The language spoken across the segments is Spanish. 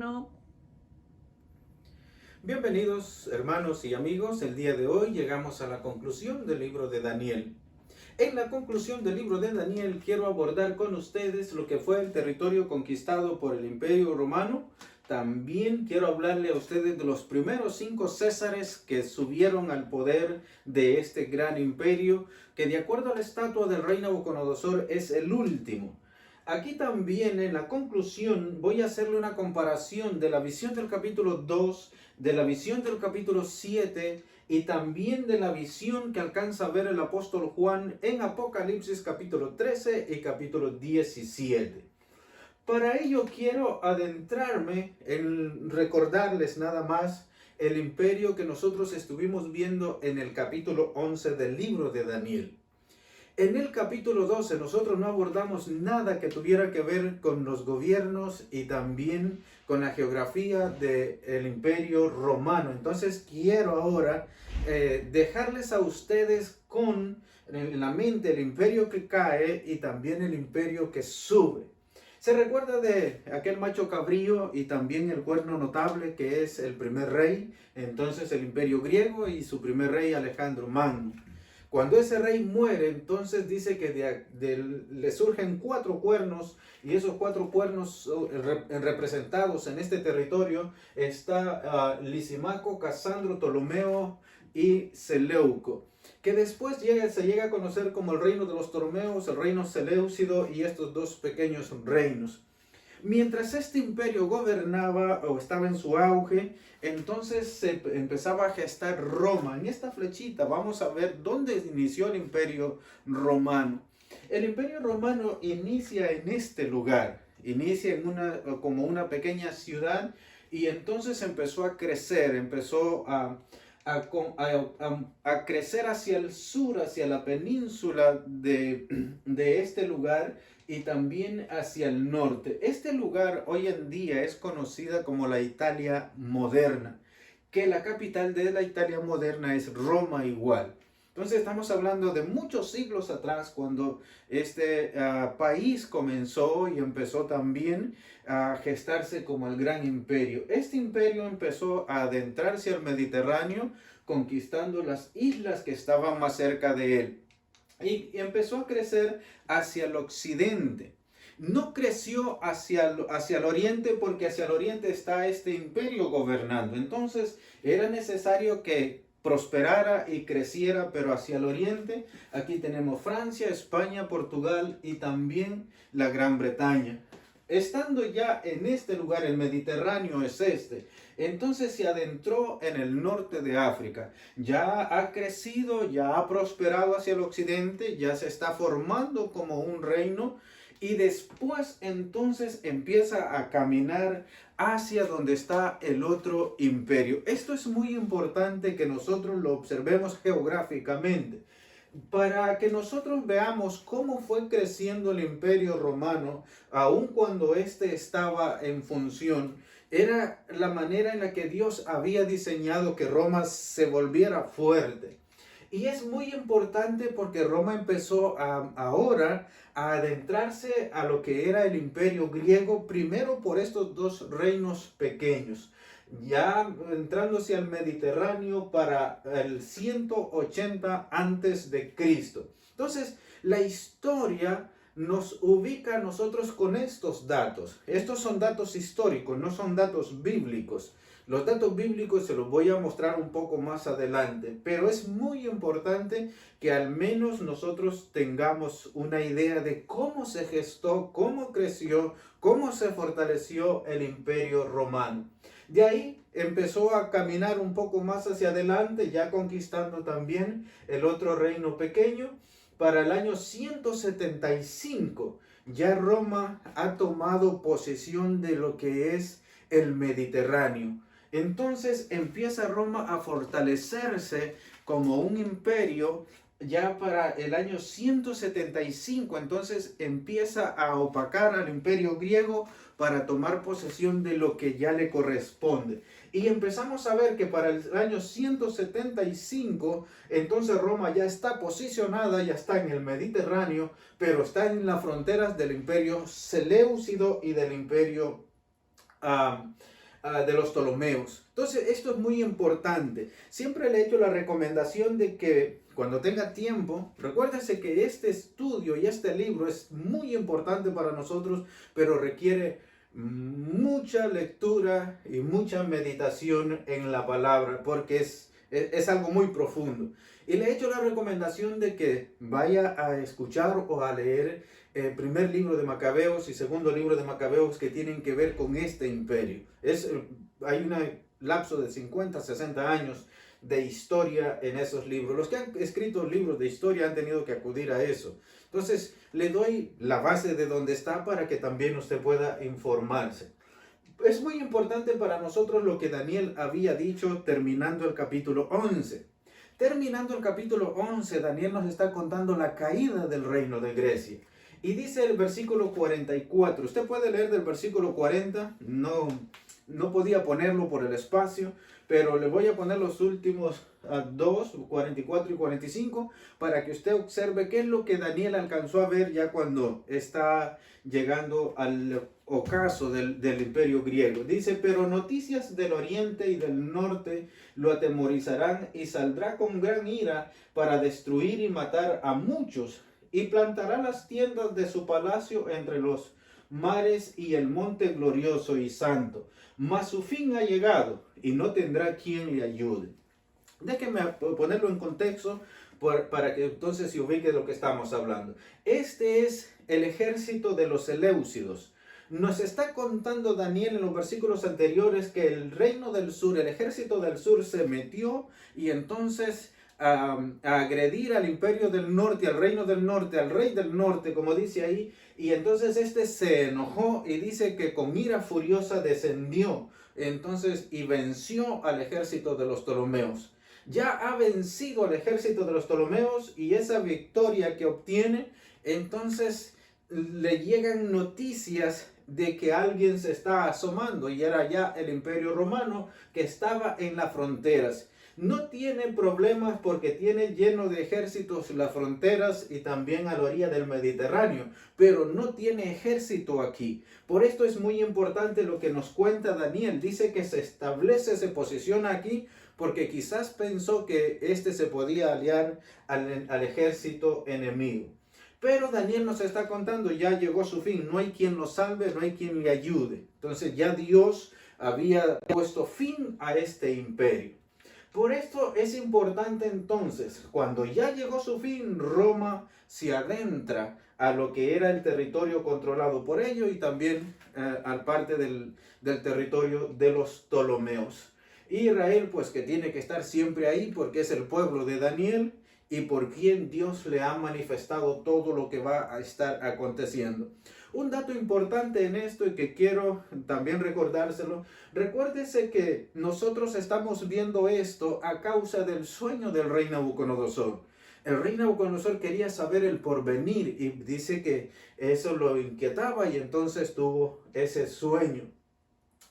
1. Bienvenidos hermanos y amigos, el día de hoy llegamos a la conclusión del libro de Daniel. En la conclusión del libro de Daniel quiero abordar con ustedes lo que fue el territorio conquistado por el Imperio Romano. También quiero hablarle a ustedes de los primeros 5 césares que subieron al poder de este gran imperio, que de acuerdo a la estatua del rey Nabucodonosor es el último. Aquí también en la conclusión voy a hacerle una comparación de la visión del capítulo 2, de la visión del capítulo 7 y también de la visión que alcanza a ver el apóstol Juan en Apocalipsis capítulo 13 y capítulo 17. Para ello quiero adentrarme en recordarles nada más el imperio que nosotros estuvimos viendo en el capítulo 11 del libro de Daniel. En el capítulo 12 nosotros no abordamos nada que tuviera que ver con los gobiernos y también con la geografía del imperio romano. Entonces quiero ahora dejarles a ustedes con en la mente el imperio que cae y también el imperio que sube. Se recuerda de aquel macho cabrío y también el cuerno notable que es el primer rey, entonces el imperio griego y su primer rey Alejandro Magno. Cuando ese rey muere, entonces dice que le surgen 4 cuernos y esos 4 cuernos representados en este territorio está Lisimaco, Casandro, Ptolomeo y Seleuco, que después se llega a conocer como el reino de los Ptolomeos, el reino Seleucido y estos 2 pequeños reinos. Mientras este imperio gobernaba o estaba en su auge, entonces se empezaba a gestar Roma. En esta flechita vamos a ver dónde inició el imperio romano. El imperio romano inicia en este lugar, inicia como una pequeña ciudad y entonces empezó a crecer, empezó a crecer hacia el sur, hacia la península de este lugar y también hacia el norte. Este lugar hoy en día es conocida como la Italia moderna, que la capital de la Italia moderna es Roma igual. Entonces estamos hablando de muchos siglos atrás cuando este país comenzó y empezó también a gestarse como el gran imperio. Este imperio empezó a adentrarse al Mediterráneo, conquistando las islas que estaban más cerca de él. Y empezó a crecer hacia el occidente. No creció hacia el oriente porque hacia el oriente está este imperio gobernando. Entonces era necesario que prosperara y creciera, pero hacia el oriente aquí tenemos Francia, España, Portugal y también la Gran Bretaña. Estando ya en este lugar, el Mediterráneo es este, entonces se adentró en el norte de África. Ya ha crecido, ya ha prosperado hacia el occidente, ya se está formando como un reino y después entonces empieza a caminar hacia donde está el otro imperio. Esto es muy importante que nosotros lo observemos geográficamente, para que nosotros veamos cómo fue creciendo el imperio romano, aun cuando éste estaba en función. Era la manera en la que Dios había diseñado que Roma se volviera fuerte. Y es muy importante porque Roma empezó ahora a adentrarse a lo que era el imperio griego, primero por estos 2 reinos pequeños, ya entrándose al Mediterráneo para el 180 antes de Cristo. Entonces, la historia nos ubica a nosotros con estos datos. Estos son datos históricos, no son datos bíblicos. Los datos bíblicos se los voy a mostrar un poco más adelante, pero es muy importante que al menos nosotros tengamos una idea de cómo se gestó, cómo creció, cómo se fortaleció el imperio romano. De ahí empezó a caminar un poco más hacia adelante, ya conquistando también el otro reino pequeño. Para el año 175 ya Roma ha tomado posesión de lo que es el Mediterráneo. Entonces empieza Roma a fortalecerse como un imperio ya para el año 175. Entonces empieza a opacar al imperio griego para tomar posesión de lo que ya le corresponde. Y empezamos a ver que para el año 175, entonces Roma ya está posicionada, ya está en el Mediterráneo, pero está en las fronteras del imperio Seleucido y del imperio de los Ptolomeos. Entonces, esto es muy importante. Siempre le he hecho la recomendación de que cuando tenga tiempo, recuérdese que este estudio y este libro es muy importante para nosotros, pero requiere mucha lectura y mucha meditación en la palabra, porque es algo muy profundo. Y le he hecho la recomendación de que vaya a escuchar o a leer el primer libro de Macabeos y segundo libro de Macabeos, que tienen que ver con este imperio. Hay un lapso de 50, 60 años de historia en esos libros. Los que han escrito libros de historia han tenido que acudir a eso. Entonces, le doy la base de donde está para que también usted pueda informarse. Es muy importante para nosotros lo que Daniel había dicho terminando el capítulo 11. Terminando el capítulo 11, Daniel nos está contando la caída del reino de Grecia. Y dice el versículo 44. Usted puede leer del versículo 40. No podía ponerlo por el espacio, pero le voy a poner los últimos dos, 44 y 45, para que usted observe qué es lo que Daniel alcanzó a ver ya cuando está llegando al ocaso del imperio griego. Dice: pero noticias del oriente y del norte lo atemorizarán, y saldrá con gran ira para destruir y matar a muchos, y plantará las tiendas de su palacio entre los mares y el monte glorioso y santo. Mas su fin ha llegado, y no tendrá quien le ayude. Déjenme ponerlo en contexto para que entonces se ubique de lo que estamos hablando. Este es el ejército de los Seleucidos. Nos está contando Daniel en los versículos anteriores que el reino del sur, el ejército del sur, se metió y entonces a agredir al imperio del norte, al reino del norte, al rey del norte, como dice ahí. Y entonces este se enojó y dice que con ira furiosa descendió entonces y venció al ejército de los Ptolomeos. Ya ha vencido al ejército de los Ptolomeos, y esa victoria que obtiene, entonces le llegan noticias de que alguien se está asomando, y era ya el imperio romano que estaba en las fronteras. No tiene problemas porque tiene lleno de ejércitos las fronteras y también a la orilla del Mediterráneo, pero no tiene ejército aquí. Por esto es muy importante lo que nos cuenta Daniel. Dice que se establece, se posiciona aquí porque quizás pensó que este se podía aliar al ejército enemigo. Pero Daniel nos está contando, ya llegó su fin, no hay quien lo salve, no hay quien le ayude. Entonces ya Dios había puesto fin a este imperio. Por esto es importante entonces, cuando ya llegó su fin, Roma se adentra a lo que era el territorio controlado por ellos y también al parte del territorio de los Ptolomeos. Israel, pues, que tiene que estar siempre ahí porque es el pueblo de Daniel y por quien Dios le ha manifestado todo lo que va a estar aconteciendo. Un dato importante en esto y que quiero también recordárselo: recuérdese que nosotros estamos viendo esto a causa del sueño del rey Nabucodonosor. El rey Nabucodonosor quería saber el porvenir y dice que eso lo inquietaba y entonces tuvo ese sueño.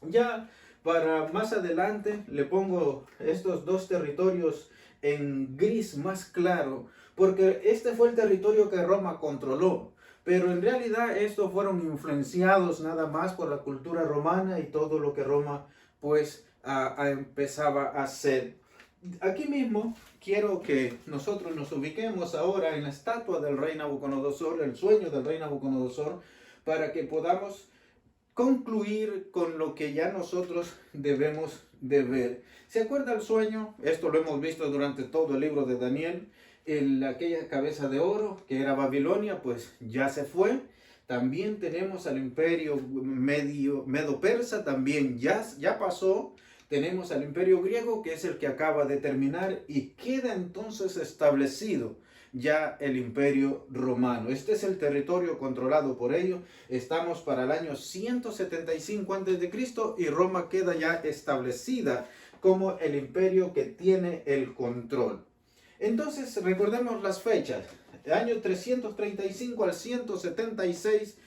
Ya para más adelante le pongo estos dos territorios en gris más claro, porque este fue el territorio que Roma controló. Pero en realidad estos fueron influenciados nada más por la cultura romana y todo lo que Roma pues empezaba a hacer. Aquí mismo quiero que nosotros nos ubiquemos ahora en la estatua del rey Nabucodonosor, el sueño del rey Nabucodonosor, para que podamos concluir con lo que ya nosotros debemos de ver. ¿Se acuerda el sueño? Esto lo hemos visto durante todo el libro de Daniel. Aquella cabeza de oro que era Babilonia, pues ya se fue. También tenemos al imperio medo-persa, también ya pasó. Tenemos al imperio griego, que es el que acaba de terminar, y queda entonces establecido ya el imperio romano. Este es el territorio controlado por ellos. Estamos para el año 175 a.C. y Roma queda ya establecida como el imperio que tiene el control. Entonces recordemos las fechas. El año 335 al 176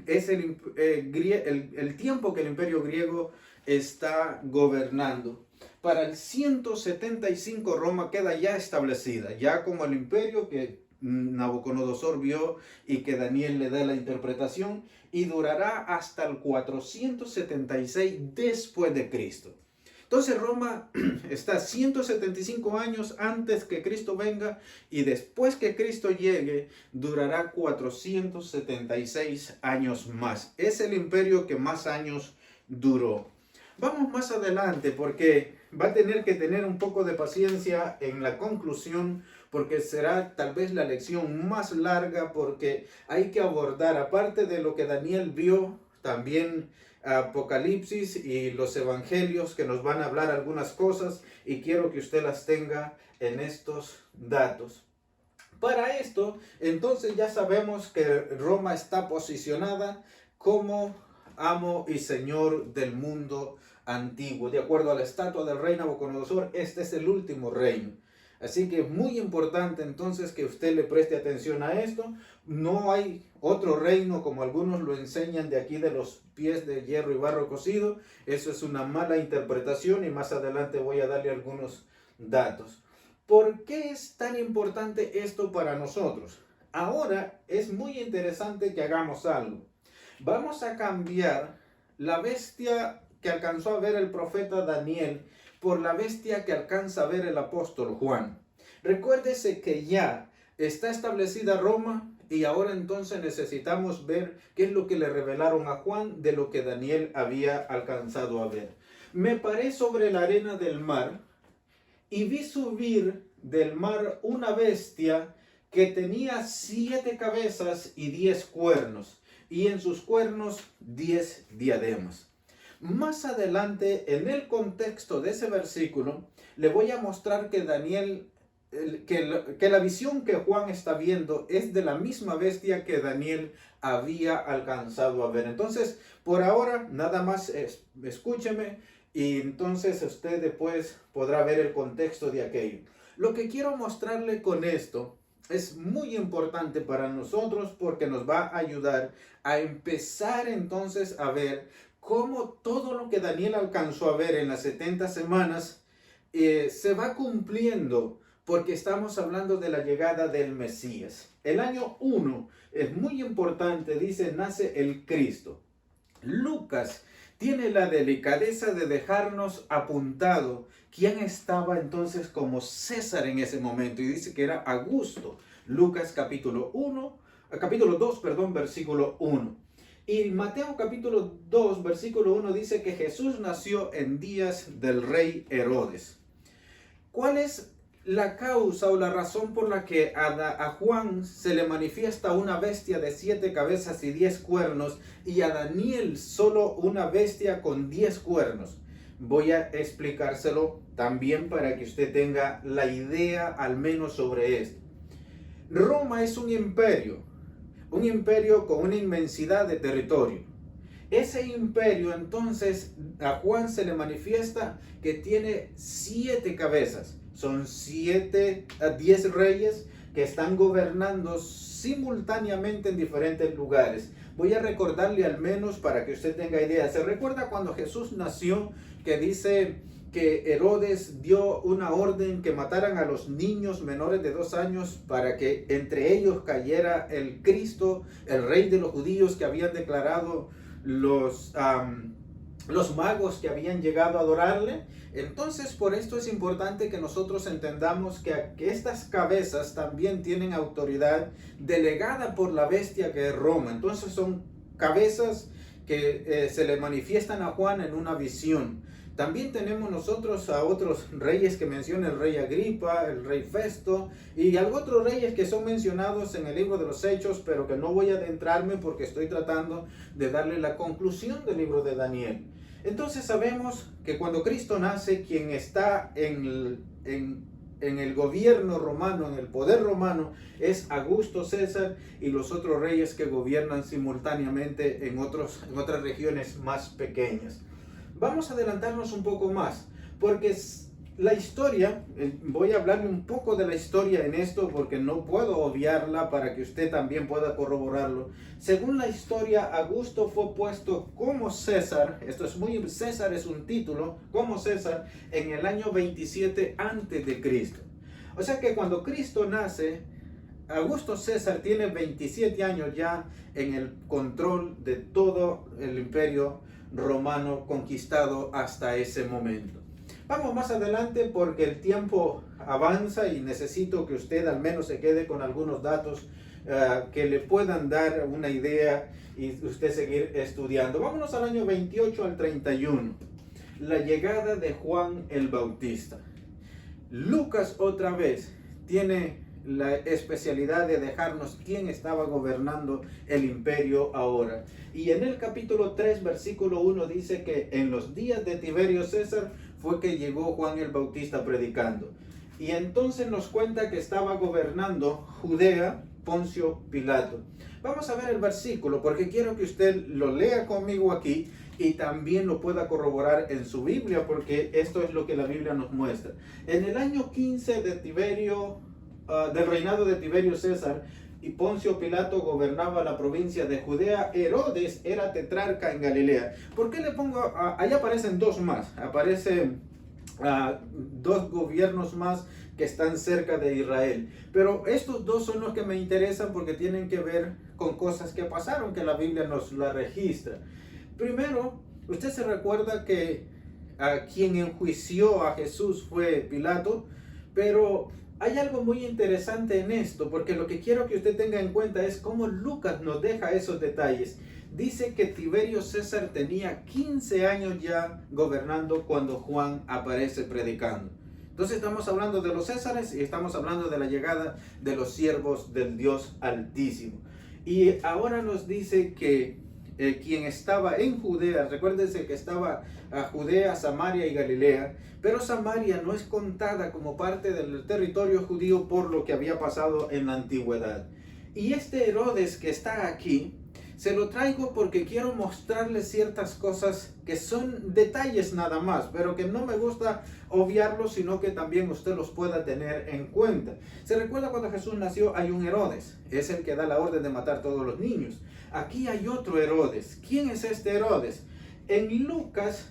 es el tiempo que el imperio griego está gobernando. Para el 175 Roma queda ya establecida, ya como el imperio que Nabucodonosor vio y que Daniel le da la interpretación, y durará hasta el 476 después de Cristo. Entonces Roma está 175 años antes que Cristo venga, y después que Cristo llegue durará 476 años más. Es el imperio que más años duró. Vamos más adelante porque va a tener que tener un poco de paciencia en la conclusión, porque será tal vez la lección más larga, porque hay que abordar, aparte de lo que Daniel vio, también Apocalipsis y los evangelios que nos van a hablar algunas cosas, y quiero que usted las tenga en estos datos. Para esto, entonces ya sabemos que Roma está posicionada como amo y señor del mundo antiguo. De acuerdo a la estatua del rey Nabucodonosor, este es el último reino. Así que es muy importante entonces que usted le preste atención a esto. No hay otro reino como algunos lo enseñan de aquí de los pies de hierro y barro cocido. Eso es una mala interpretación, y más adelante voy a darle algunos datos. ¿Por qué es tan importante esto para nosotros? Ahora es muy interesante que hagamos algo. Vamos a cambiar la bestia que alcanzó a ver el profeta Daniel por la bestia que alcanza a ver el apóstol Juan. Recuérdese que ya está establecida Roma, y ahora entonces necesitamos ver qué es lo que le revelaron a Juan de lo que Daniel había alcanzado a ver. Me paré sobre la arena del mar y vi subir del mar una bestia que tenía 7 cabezas y 10 cuernos, y en sus cuernos 10 diademas. Más adelante, en el contexto de ese versículo, le voy a mostrar que Daniel, que la visión que Juan está viendo es de la misma bestia que Daniel había alcanzado a ver. Entonces, por ahora, nada más escúcheme, y entonces usted después podrá ver el contexto de aquello. Lo que quiero mostrarle con esto es muy importante para nosotros, porque nos va a ayudar a empezar entonces a ver cómo todo lo que Daniel alcanzó a ver en las 70 semanas se va cumpliendo, porque estamos hablando de la llegada del Mesías. El año 1 es muy importante, dice, nace el Cristo. Lucas tiene la delicadeza de dejarnos apuntado quién estaba entonces como César en ese momento, y dice que era Augusto. Lucas capítulo 2, versículo 1. Y Mateo capítulo 2, versículo 1 dice que Jesús nació en días del rey Herodes. ¿Cuál es la causa o la razón por la que a Juan se le manifiesta una bestia de 7 cabezas y 10 cuernos, y a Daniel solo una bestia con 10 cuernos? Voy a explicárselo también para que usted tenga la idea al menos sobre esto. Roma es un imperio con una inmensidad de territorio. Ese imperio entonces a Juan se le manifiesta que tiene 7 cabezas. Son 10 reyes que están gobernando simultáneamente en diferentes lugares. Voy a recordarle al menos para que usted tenga idea. ¿Se recuerda cuando Jesús nació, que dice que Herodes dio una orden que mataran a los niños menores de 2 años para que entre ellos cayera el Cristo, el rey de los judíos, que habían declarado los magos que habían llegado a adorarle? Entonces, por esto es importante que nosotros entendamos que estas cabezas también tienen autoridad delegada por la bestia que es Roma. Entonces son cabezas que se le manifiestan a Juan en una visión. También tenemos nosotros a otros reyes que menciona el rey Agripa, el rey Festo, y otros reyes que son mencionados en el libro de los Hechos, pero que no voy a adentrarme porque estoy tratando de darle la conclusión del libro de Daniel. Entonces sabemos que cuando Cristo nace, quien está en el gobierno romano, en el poder romano, es Augusto César, y los otros reyes que gobiernan simultáneamente en otras regiones más pequeñas. Vamos a adelantarnos un poco más, porque la historia, voy a hablarle un poco de la historia en esto, porque no puedo obviarla para que usted también pueda corroborarlo. Según la historia, Augusto fue puesto como César, César es un título, como César, en el año 27 antes de Cristo. O sea que cuando Cristo nace, Augusto César tiene 27 años ya en el control de todo el imperio romano conquistado hasta ese momento. Vamos más adelante porque el tiempo avanza y necesito que usted al menos se quede con algunos datos que le puedan dar una idea y usted seguir estudiando. Vámonos al año 28 al 31. La llegada de Juan el Bautista. Lucas otra vez tiene la especialidad de dejarnos quién estaba gobernando el imperio ahora. Y en el capítulo 3, versículo 1 dice que en los días de Tiberio César fue que llegó Juan el Bautista predicando. Y entonces nos cuenta que estaba gobernando Judea Poncio Pilato. Vamos a ver el versículo porque quiero que usted lo lea conmigo aquí y también lo pueda corroborar en su Biblia, porque esto es lo que la Biblia nos muestra. En el año 15 de del reinado de Tiberio César y Poncio Pilato gobernaba la provincia de Judea, Herodes era tetrarca en Galilea. ¿Por qué le pongo? Allá aparecen dos más, aparecen dos gobiernos más que están cerca de Israel. Pero estos dos son los que me interesan porque tienen que ver con cosas que pasaron, que la Biblia nos la registra. Primero, usted se recuerda que quien enjuició a Jesús fue Pilato, pero hay algo muy interesante en esto, porque lo que quiero que usted tenga en cuenta es cómo Lucas nos deja esos detalles. Dice que Tiberio César tenía 15 años ya gobernando cuando Juan aparece predicando. Entonces estamos hablando de los Césares y estamos hablando de la llegada de los siervos del Dios Altísimo. Y ahora nos dice que quien estaba en Judea, recuérdense que estaba Judea, Samaria y Galilea, pero Samaria no es contada como parte del territorio judío por lo que había pasado en la antigüedad. Y este Herodes que está aquí, se lo traigo porque quiero mostrarles ciertas cosas que son detalles nada más, pero que no me gusta obviarlos, sino que también usted los pueda tener en cuenta. Se recuerda cuando Jesús nació, hay un Herodes, es el que da la orden de matar a todos los niños. Aquí hay otro Herodes. ¿Quién es este Herodes? En Lucas,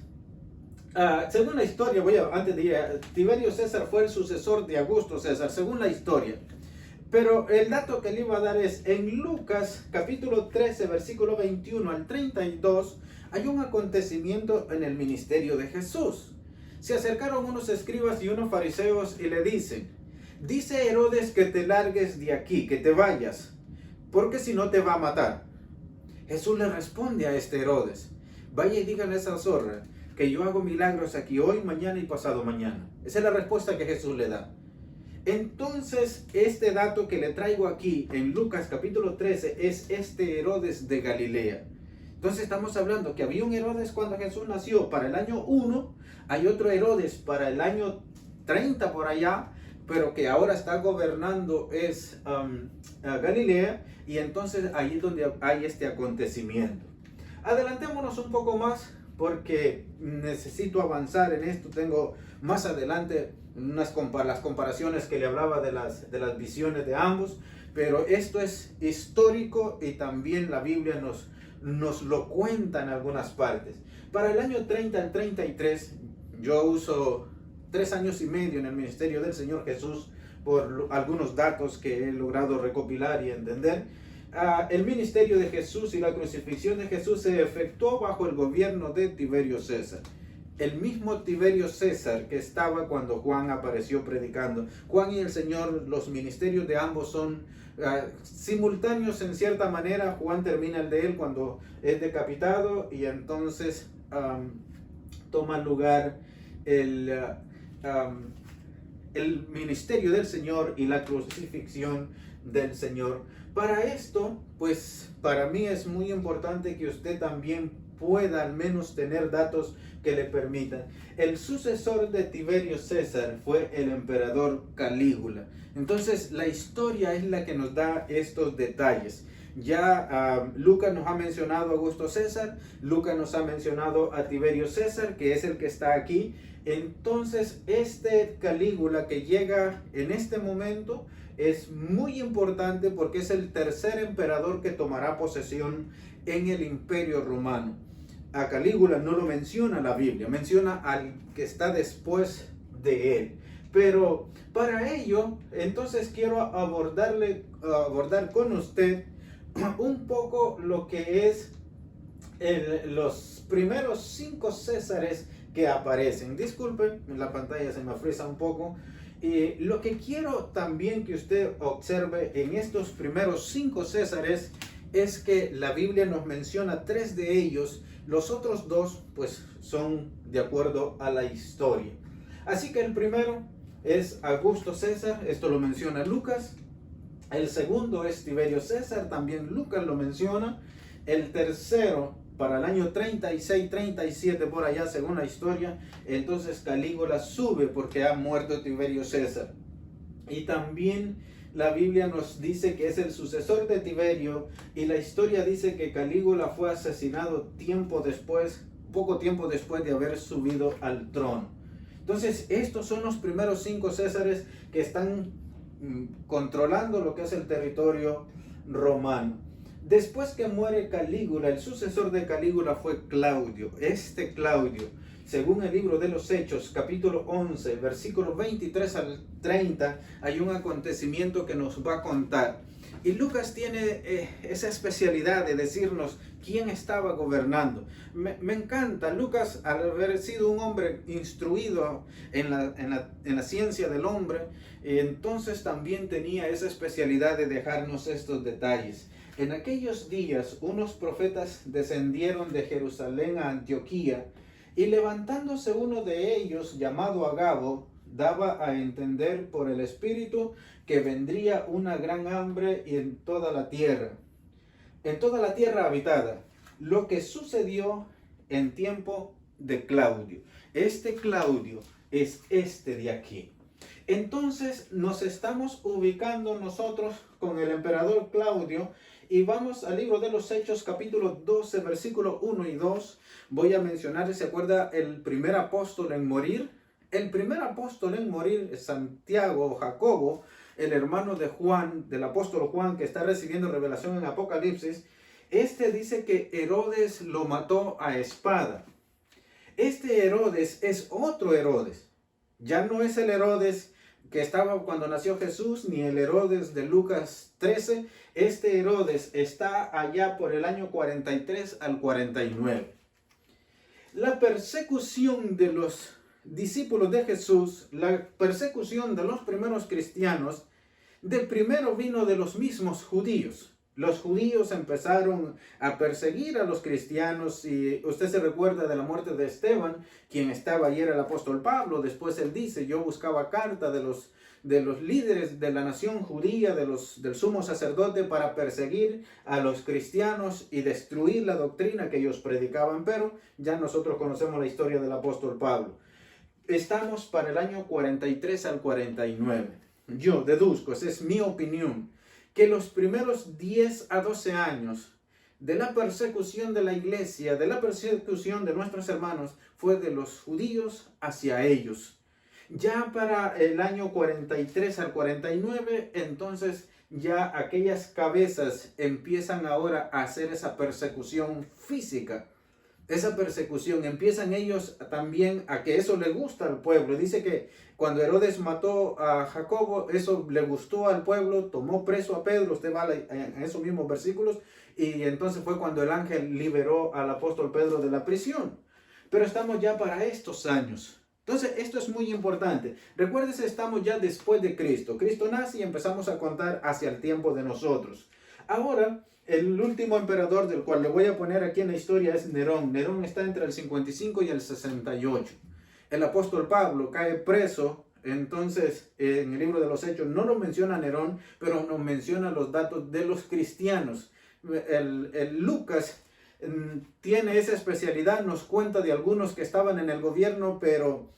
según la historia, antes de ir, Tiberio César fue el sucesor de Augusto César, según la historia. Pero el dato que le iba a dar es, en Lucas capítulo 13, versículo 21 al 32, hay un acontecimiento en el ministerio de Jesús. Se acercaron unos escribas y unos fariseos y le dicen, dice Herodes que te largues de aquí, que te vayas, porque si no te va a matar. Jesús le responde a este Herodes, vaya y díganle a esa zorra que yo hago milagros aquí hoy, mañana y pasado mañana. Esa es la respuesta que Jesús le da. Entonces, este dato que le traigo aquí en Lucas capítulo 13 es este Herodes de Galilea. Entonces estamos hablando que había un Herodes cuando Jesús nació para el año 1, hay otro Herodes para el año 30 por allá, pero que ahora está gobernando es Galilea, y entonces ahí es donde hay este acontecimiento. Adelantémonos un poco más porque necesito avanzar en esto. Tengo más adelante las comparaciones que le hablaba de las visiones de ambos, pero esto es histórico y también la Biblia nos lo cuenta en algunas partes. Para el año 30 al 33, yo uso 3 años y medio en el ministerio del Señor Jesús por algunos datos que he logrado recopilar y entender. El ministerio de Jesús y la crucifixión de Jesús se efectuó bajo el gobierno de Tiberio César. El mismo Tiberio César que estaba cuando Juan apareció predicando. Juan y el Señor, los ministerios de ambos son simultáneos en cierta manera. Juan termina el de él cuando es decapitado y entonces toma lugar el ministerio del Señor y la crucifixión del Señor. Para esto, pues para mí es muy importante que usted también pueda al menos tener datos que le permitan. El sucesor de Tiberio César fue el emperador Calígula. Entonces la historia es la que nos da estos detalles. Ya Lucas nos ha mencionado a Augusto César, Lucas nos ha mencionado a Tiberio César, que es el que está aquí. Entonces este Calígula que llega en este momento es muy importante porque es el tercer emperador que tomará posesión en el Imperio Romano. A Calígula no lo menciona la Biblia, menciona al que está después de él. Pero para ello, entonces quiero abordar con usted un poco lo que es los primeros 5 Césares que aparecen. Disculpen, la pantalla se me frisa un poco. Lo que quiero también que usted observe en estos primeros 5 Césares es que la Biblia nos menciona 3 de ellos. Los otros 2 pues son de acuerdo a la historia. Así que el primero es Augusto César, esto lo menciona Lucas. El segundo es Tiberio César, también Lucas lo menciona. El tercero, para el año 36, 37 por allá, según la historia, entonces Calígula sube porque ha muerto Tiberio César. Y también la Biblia nos dice que es el sucesor de Tiberio, y la historia dice que Calígula fue asesinado poco tiempo después de haber subido al trono. Entonces, estos son los primeros 5 Césares que están controlando lo que es el territorio romano. Después que muere Calígula, el sucesor de Calígula fue Claudio. Este Claudio, según el libro de los Hechos, capítulo 11, versículos 23 al 30, hay un acontecimiento que nos va a contar. Y Lucas tiene esa especialidad de decirnos quién estaba gobernando. Me encanta. Lucas, al haber sido un hombre instruido en la ciencia del hombre, entonces también tenía esa especialidad de dejarnos estos detalles. En aquellos días, unos profetas descendieron de Jerusalén a Antioquía, y levantándose uno de ellos, llamado Agabo, daba a entender por el Espíritu que vendría una gran hambre en toda la tierra habitada, lo que sucedió en tiempo de Claudio. Este Claudio es este de aquí. Entonces nos estamos ubicando nosotros con el emperador Claudio, y vamos al libro de los Hechos, capítulo 12, versículo 1 y 2. Voy a mencionar, ¿se acuerda el primer apóstol en morir? El primer apóstol en morir es Santiago o Jacobo, el hermano de Juan, del apóstol Juan, que está recibiendo revelación en Apocalipsis. Este dice que Herodes lo mató a espada. Este Herodes es otro Herodes. Ya no es el Herodes que estaba cuando nació Jesús, ni el Herodes de Lucas 13. Este Herodes está allá por el año 43 al 49. La persecución de los discípulos de Jesús, la persecución de los primeros cristianos, de primero vino de los mismos judíos. Los judíos empezaron a perseguir a los cristianos, y usted se recuerda de la muerte de Esteban, quien estaba ayer el apóstol Pablo. Después él dice: yo buscaba carta de los líderes de la nación judía, del sumo sacerdote, para perseguir a los cristianos y destruir la doctrina que ellos predicaban. Pero ya nosotros conocemos la historia del apóstol Pablo. Estamos para el año 43 al 49. Yo deduzco, esa es mi opinión, que los primeros 10 a 12 años de la persecución de la iglesia, de la persecución de nuestros hermanos, fue de los judíos hacia ellos. Ya para el año 43 al 49, entonces ya aquellas cabezas empiezan ahora a hacer esa persecución física. Esa persecución, empiezan ellos también a que eso le gusta al pueblo. Dice que cuando Herodes mató a Jacobo, eso le gustó al pueblo, tomó preso a Pedro. Usted va en esos mismos versículos, y entonces fue cuando el ángel liberó al apóstol Pedro de la prisión. Pero estamos ya para estos años. Entonces esto es muy importante. Recuérdese, estamos ya después de Cristo. Cristo nace y empezamos a contar hacia el tiempo de nosotros. Ahora, el último emperador del cual le voy a poner aquí en la historia es Nerón. Nerón está entre el 55 y el 68. El apóstol Pablo cae preso. Entonces, en el libro de los Hechos no nos menciona Nerón, pero nos menciona los datos de los cristianos. El Lucas tiene esa especialidad, nos cuenta de algunos que estaban en el gobierno, pero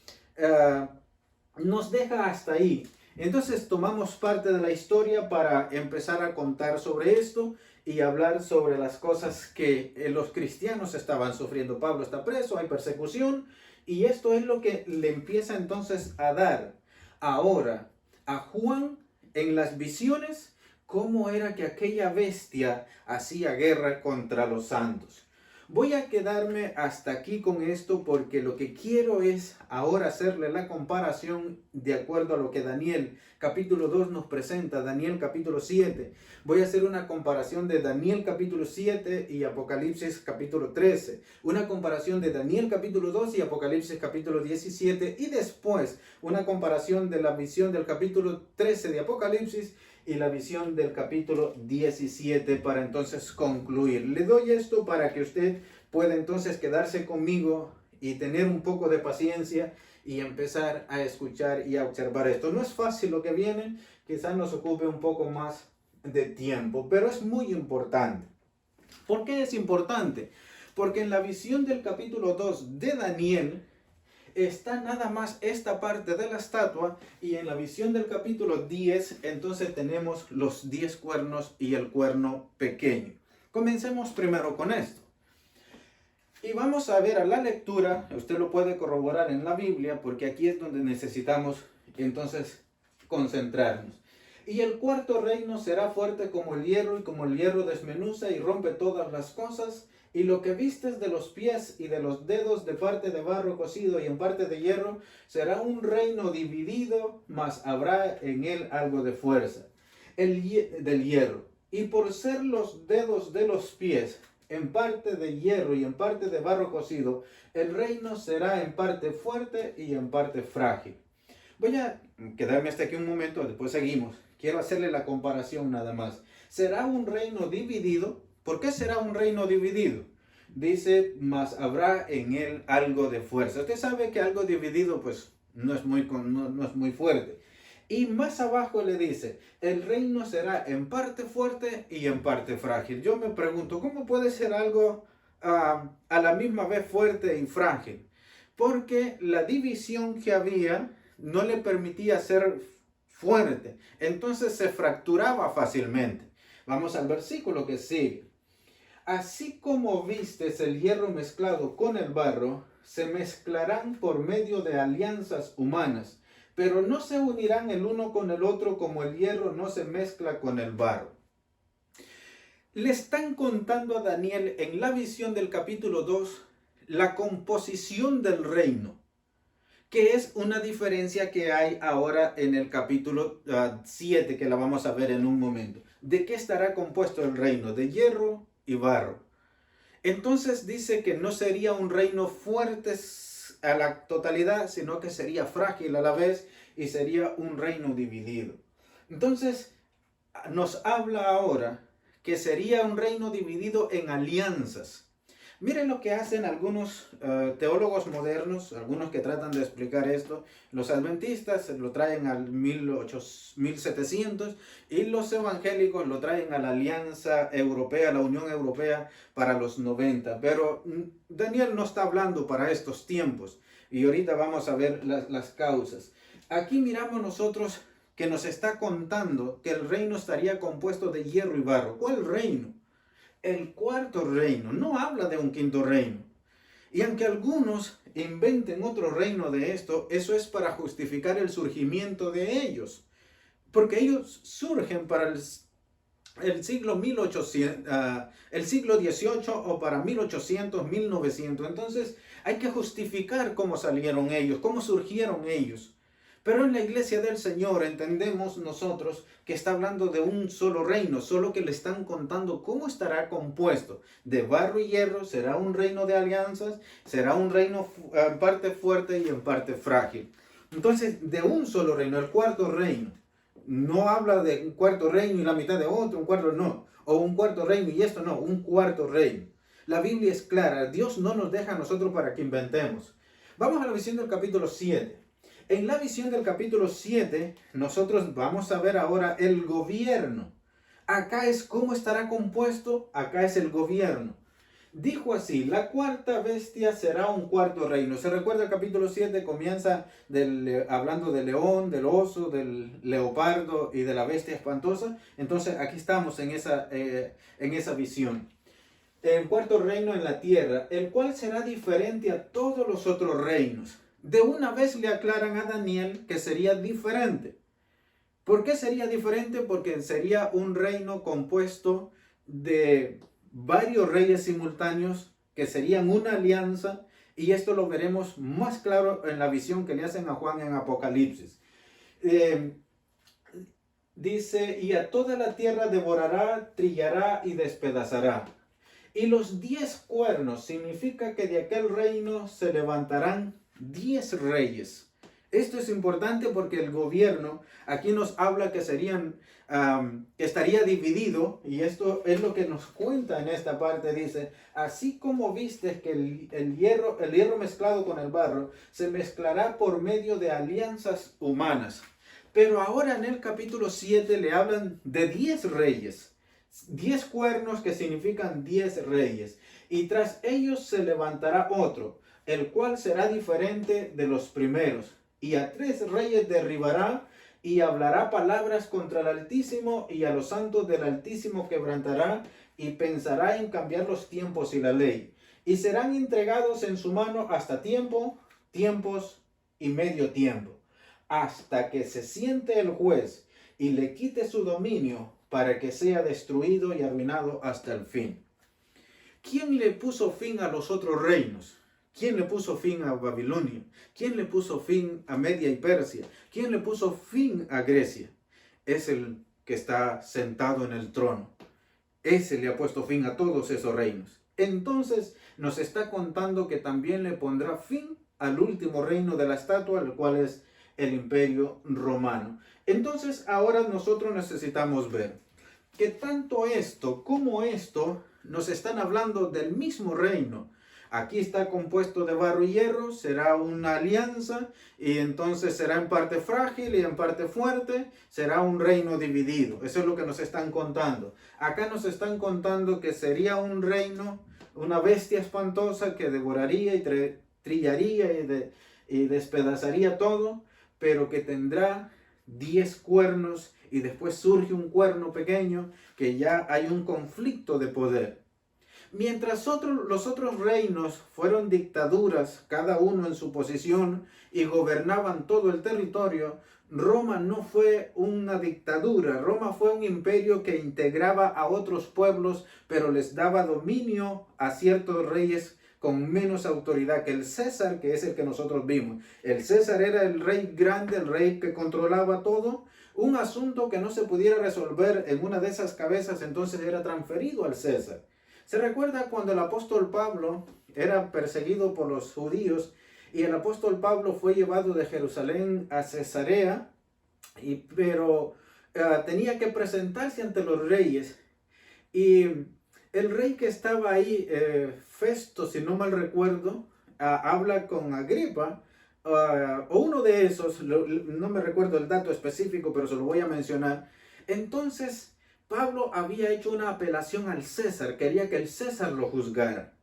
nos deja hasta ahí. Entonces tomamos parte de la historia para empezar a contar sobre esto y hablar sobre las cosas que los cristianos estaban sufriendo. Pablo está preso, hay persecución, y esto es lo que le empieza entonces a dar ahora a Juan en las visiones, cómo era que aquella bestia hacía guerra contra los santos. Voy a quedarme hasta aquí con esto porque lo que quiero es ahora hacerle la comparación de acuerdo a lo que Daniel capítulo 2 nos presenta, Daniel capítulo 7. Voy a hacer una comparación de Daniel capítulo 7 y Apocalipsis capítulo 13. Una comparación de Daniel capítulo 2 y Apocalipsis capítulo 17. Y después una comparación de la visión del capítulo 13 de Apocalipsis y la visión del capítulo 17 para entonces concluir. Le doy esto para que usted pueda entonces quedarse conmigo y tener un poco de paciencia y empezar a escuchar y a observar esto. No es fácil lo que viene, quizás nos ocupe un poco más de tiempo, pero es muy importante. ¿Por qué es importante? Porque en la visión del capítulo 2 de Daniel está nada más esta parte de la estatua, y en la visión del capítulo 10 entonces tenemos los 10 cuernos y el cuerno pequeño. Comencemos primero con esto. Y vamos a ver a la lectura, usted lo puede corroborar en la Biblia, porque aquí es donde necesitamos entonces concentrarnos. Y el cuarto reino será fuerte como el hierro, y como el hierro desmenuza y rompe todas las cosas. Y lo que vistes de los pies y de los dedos de parte de barro cocido y en parte de hierro, será un reino dividido, mas habrá en él algo de fuerza, del hierro. Y por ser los dedos de los pies en parte de hierro y en parte de barro cocido, el reino será en parte fuerte y en parte frágil. Voy a quedarme hasta aquí un momento, después seguimos. Quiero hacerle la comparación nada más. ¿Será un reino dividido? ¿Por qué será un reino dividido? Dice, mas habrá en él algo de fuerza. Usted sabe que algo dividido pues no es muy fuerte. Y más abajo le dice, el reino será en parte fuerte y en parte frágil. Yo me pregunto, ¿cómo puede ser algo a la misma vez fuerte y frágil? Porque la división que había no le permitía ser fuerte. Entonces se fracturaba fácilmente. Vamos al versículo que sigue. Así como vistes el hierro mezclado con el barro, se mezclarán por medio de alianzas humanas, pero no se unirán el uno con el otro como el hierro no se mezcla con el barro. Le están contando a Daniel en la visión del capítulo 2 la composición del reino, que es una diferencia que hay ahora en el capítulo 7, que la vamos a ver en un momento. ¿De qué estará compuesto el reino? De hierro y barro. Entonces dice que no sería un reino fuerte a la totalidad, sino que sería frágil a la vez y sería un reino dividido. Entonces nos habla ahora que sería un reino dividido en alianzas. Miren lo que hacen algunos teólogos modernos, algunos que tratan de explicar esto. Los adventistas lo traen al 1700 y los evangélicos lo traen a la Alianza Europea, la Unión Europea para los 90. Pero Daniel no está hablando para estos tiempos y ahorita vamos a ver las causas. Aquí miramos nosotros que nos está contando que el reino estaría compuesto de hierro y barro. ¿Cuál reino? El cuarto reino. No habla de un quinto reino. Y aunque algunos inventen otro reino de esto, eso es para justificar el surgimiento de ellos. Porque ellos surgen para el siglo 1800, el siglo XVIII o para 1800, 1900. Entonces hay que justificar cómo salieron ellos, cómo surgieron ellos. Pero en la iglesia del Señor entendemos nosotros que está hablando de un solo reino, solo que le están contando cómo estará compuesto. De barro y hierro será un reino de alianzas, será un reino en parte fuerte y en parte frágil. Entonces, de un solo reino, el cuarto reino. No habla de un cuarto reino y la mitad de otro, un cuarto no. O un cuarto reino y esto no, un cuarto reino. La Biblia es clara, Dios no nos deja a nosotros para que inventemos. Vamos a la visión del capítulo 7. En la visión del capítulo 7, nosotros vamos a ver ahora el gobierno. Acá es cómo estará compuesto, acá es el gobierno. Dijo así, la cuarta bestia será un cuarto reino. ¿Se recuerda el capítulo 7? Comienza hablando del león, del oso, del leopardo y de la bestia espantosa. Entonces aquí estamos en esa visión. El cuarto reino en la tierra, el cual será diferente a todos los otros reinos. De una vez le aclaran a Daniel que sería diferente. ¿Por qué sería diferente? Porque sería un reino compuesto de varios reyes simultáneos que serían una alianza, y esto lo veremos más claro en la visión que le hacen a Juan en Apocalipsis. Dice, y a toda la tierra devorará, trillará y despedazará. Y los 10 cuernos significa que de aquel reino se levantarán 10 reyes. Esto es importante porque el gobierno aquí nos habla que estaría dividido, y esto es lo que nos cuenta en esta parte. Dice, así como viste que el hierro mezclado con el barro se mezclará por medio de alianzas humanas. Pero ahora en el capítulo 7 le hablan de 10 reyes. 10 cuernos que significan 10 reyes. Y tras ellos se levantará otro, el cual será diferente de los primeros. Y a 3 reyes derribará y hablará palabras contra el Altísimo, y a los santos del Altísimo quebrantará y pensará en cambiar los tiempos y la ley. Y serán entregados en su mano hasta tiempos y medio tiempo, hasta que se siente el juez y le quite su dominio, para que sea destruido y arruinado hasta el fin. ¿Quién le puso fin a los otros reinos? ¿Quién le puso fin a Babilonia? ¿Quién le puso fin a Media y Persia? ¿Quién le puso fin a Grecia? Es el que está sentado en el trono. Ese le ha puesto fin a todos esos reinos. Entonces nos está contando que también le pondrá fin al último reino de la estatua, el cual es el Imperio Romano. Entonces ahora nosotros necesitamos ver que tanto esto como esto nos están hablando del mismo reino. Aquí está compuesto de barro y hierro, será una alianza, y entonces será en parte frágil y en parte fuerte, será un reino dividido. Eso es lo que nos están contando. Acá nos están contando que sería un reino, una bestia espantosa que devoraría y trillaría y despedazaría todo, pero que tendrá 10 cuernos, y después surge un cuerno pequeño, que ya hay un conflicto de poder. Mientras los otros reinos fueron dictaduras, cada uno en su posición, y gobernaban todo el territorio, Roma no fue una dictadura. Roma fue un imperio que integraba a otros pueblos, pero les daba dominio a ciertos reyes con menos autoridad que el César, que es el que nosotros vimos. El César era el rey grande, el rey que controlaba todo. Un asunto que no se pudiera resolver en una de esas cabezas, entonces era transferido al César. ¿Se recuerda cuando el apóstol Pablo era perseguido por los judíos, y el apóstol Pablo fue llevado de Jerusalén a Cesarea, pero tenía que presentarse ante los reyes? Y el rey que estaba ahí, Festo, si no mal recuerdo, habla con Agripa, o uno de esos, no me recuerdo el dato específico, pero se lo voy a mencionar. Entonces Pablo había hecho una apelación al César, quería que el César lo juzgara.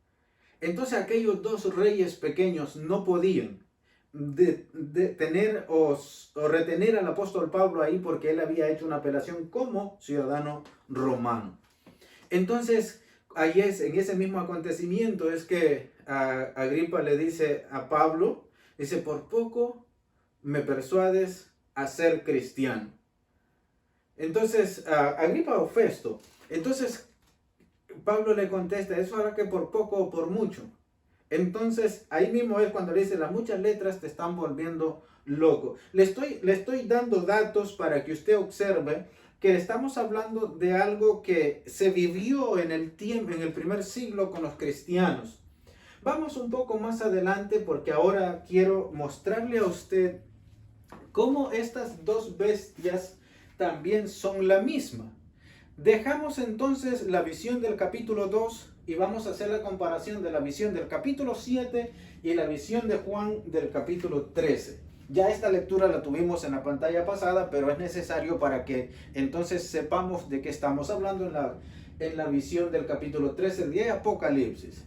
Entonces aquellos 2 reyes pequeños no podían detener o retener al apóstol Pablo ahí, porque él había hecho una apelación como ciudadano romano. Entonces ahí en ese mismo acontecimiento es que Agripa le dice a Pablo, dice, por poco me persuades a ser cristiano. Entonces, Agripa o Festo. Entonces, Pablo le contesta, eso hará que por poco o por mucho. Entonces, ahí mismo es cuando le dice, las muchas letras te están volviendo loco. Le estoy dando datos para que usted observe que estamos hablando de algo que se vivió en el primer siglo con los cristianos. Vamos un poco más adelante, porque ahora quiero mostrarle a usted cómo estas 2 bestias también son la misma. Dejamos entonces la visión del capítulo 2 y vamos a hacer la comparación de la visión del capítulo 7 y la visión de Juan del capítulo 13. Ya esta lectura la tuvimos en la pantalla pasada, pero es necesario para que entonces sepamos de qué estamos hablando en la visión del capítulo 13 de Apocalipsis.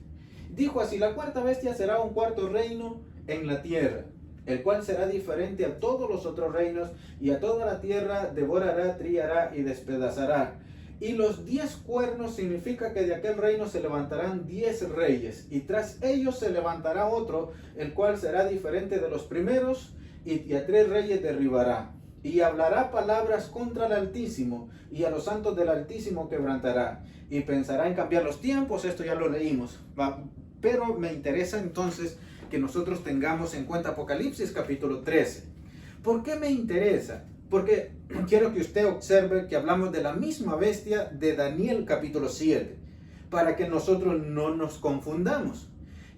Dijo así, la cuarta bestia será un cuarto reino en la tierra, el cual será diferente a todos los otros reinos, y a toda la tierra devorará, trillará y despedazará. Y los 10 cuernos significa que de aquel reino se levantarán 10 reyes, y tras ellos se levantará otro, el cual será diferente de los primeros, y a 3 reyes derribará. Y hablará palabras contra el Altísimo, y a los santos del Altísimo quebrantará. Y pensará en cambiar los tiempos, esto ya lo leímos. pero me interesa entonces que nosotros tengamos en cuenta Apocalipsis capítulo 13. ¿Por qué me interesa? Porque quiero que usted observe que hablamos de la misma bestia de Daniel capítulo 7, para que nosotros no nos confundamos.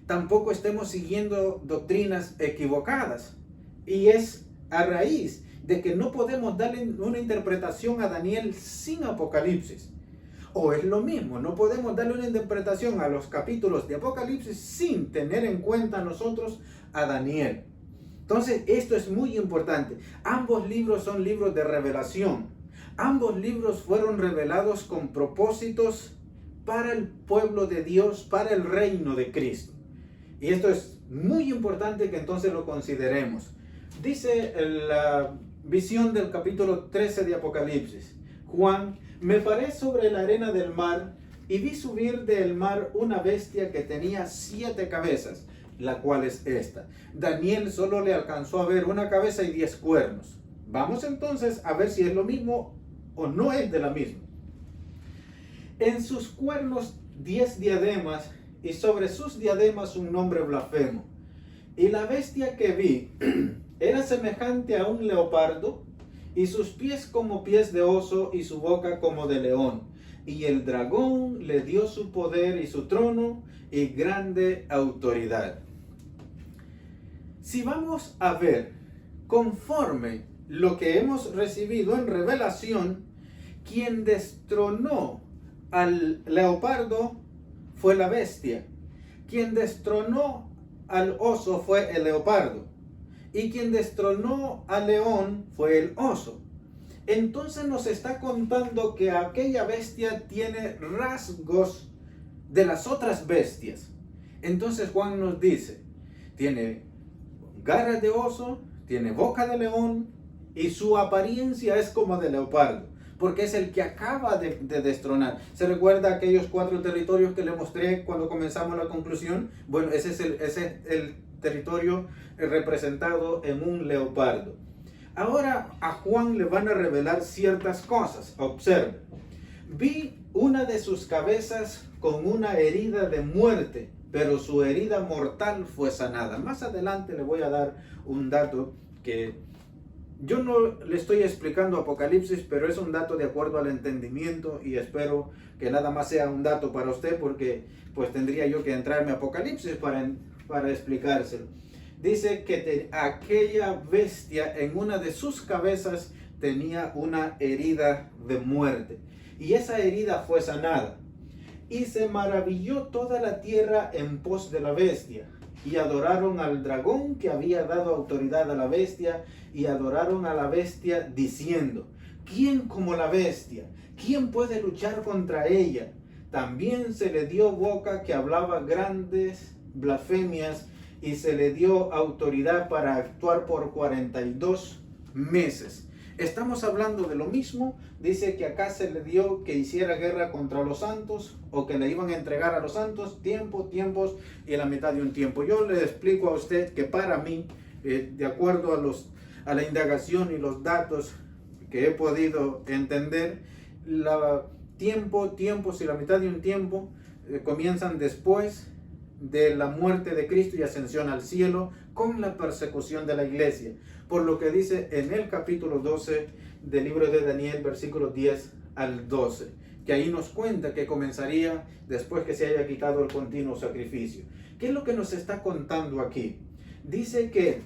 Tampoco estemos siguiendo doctrinas equivocadas. Y es a raíz de que no podemos darle una interpretación a Daniel sin Apocalipsis. O es lo mismo, no podemos darle una interpretación a los capítulos de Apocalipsis sin tener en cuenta nosotros a Daniel. Entonces, esto es muy importante. Ambos libros son libros de revelación. Ambos libros fueron revelados con propósitos para el pueblo de Dios, para el reino de Cristo. Y esto es muy importante que entonces lo consideremos. Dice la visión del capítulo 13 de Apocalipsis. Juan: me paré sobre la arena del mar y vi subir del mar una bestia que tenía 7 cabezas, la cual es esta. Daniel solo le alcanzó a ver una cabeza y 10 cuernos. Vamos entonces a ver si es lo mismo o no es de la misma. En sus cuernos 10 diademas y sobre sus diademas un nombre blasfemo. Y la bestia que vi era semejante a un leopardo, y sus pies como pies de oso, y su boca como de león. Y el dragón le dio su poder y su trono y grande autoridad. Si vamos a ver conforme lo que hemos recibido en revelación, quien destronó al leopardo fue la bestia. Quien destronó al oso fue el leopardo. Y quien destronó al león fue el oso. Entonces nos está contando que aquella bestia tiene rasgos de las otras bestias. Entonces Juan nos dice, tiene garras de oso, tiene boca de león y su apariencia es como de leopardo, porque es el que acaba de destronar. ¿Se recuerda aquellos 4 territorios que le mostré cuando comenzamos la conclusión? Bueno, ese es el territorio representado en un leopardo. Ahora a Juan le van a revelar ciertas cosas. Observe. Vi una de sus cabezas con una herida de muerte, pero su herida mortal fue sanada. Más adelante le voy a dar un dato que yo no le estoy explicando Apocalipsis, pero es un dato de acuerdo al entendimiento y espero que nada más sea un dato para usted, porque pues tendría yo que entrarme a Apocalipsis para explicárselo. Dice que aquella bestia en una de sus cabezas tenía una herida de muerte y esa herida fue sanada. Y se maravilló toda la tierra en pos de la bestia y adoraron al dragón que había dado autoridad a la bestia y adoraron a la bestia diciendo, ¿quién como la bestia? ¿Quién puede luchar contra ella? También se le dio boca que hablaba grandes blasfemias y se le dio autoridad para actuar por 42 meses. Estamos hablando de lo mismo. Dice que acá se le dio que hiciera guerra contra los santos o que le iban a entregar a los santos tiempos y la mitad de un tiempo. Yo le explico a usted que para mí, de acuerdo a la indagación y los datos que he podido entender, tiempos y la mitad de un tiempo comienzan después de la muerte de Cristo y ascensión al cielo con la persecución de la iglesia, por lo que dice en el capítulo 12 del libro de Daniel, versículos 10 al 12, que ahí nos cuenta que comenzaría después que se haya quitado el continuo sacrificio. ¿Qué es lo que nos está contando aquí? Dice que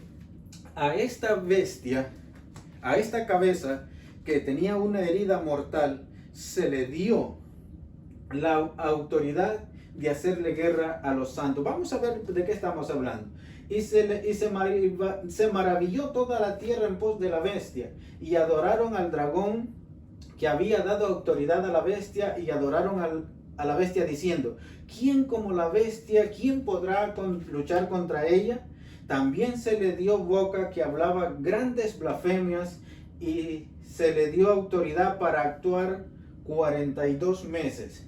a esta bestia, a esta cabeza que tenía una herida mortal, se le dio la autoridad de hacerle guerra a los santos. Vamos a ver de qué estamos hablando. Y se maravilló toda la tierra en pos de la bestia, y adoraron al dragón que había dado autoridad a la bestia, y adoraron a la bestia diciendo, ¿quién como la bestia? ¿Quién podrá luchar contra ella? También se le dio boca que hablaba grandes blasfemias, y se le dio autoridad para actuar 42 meses.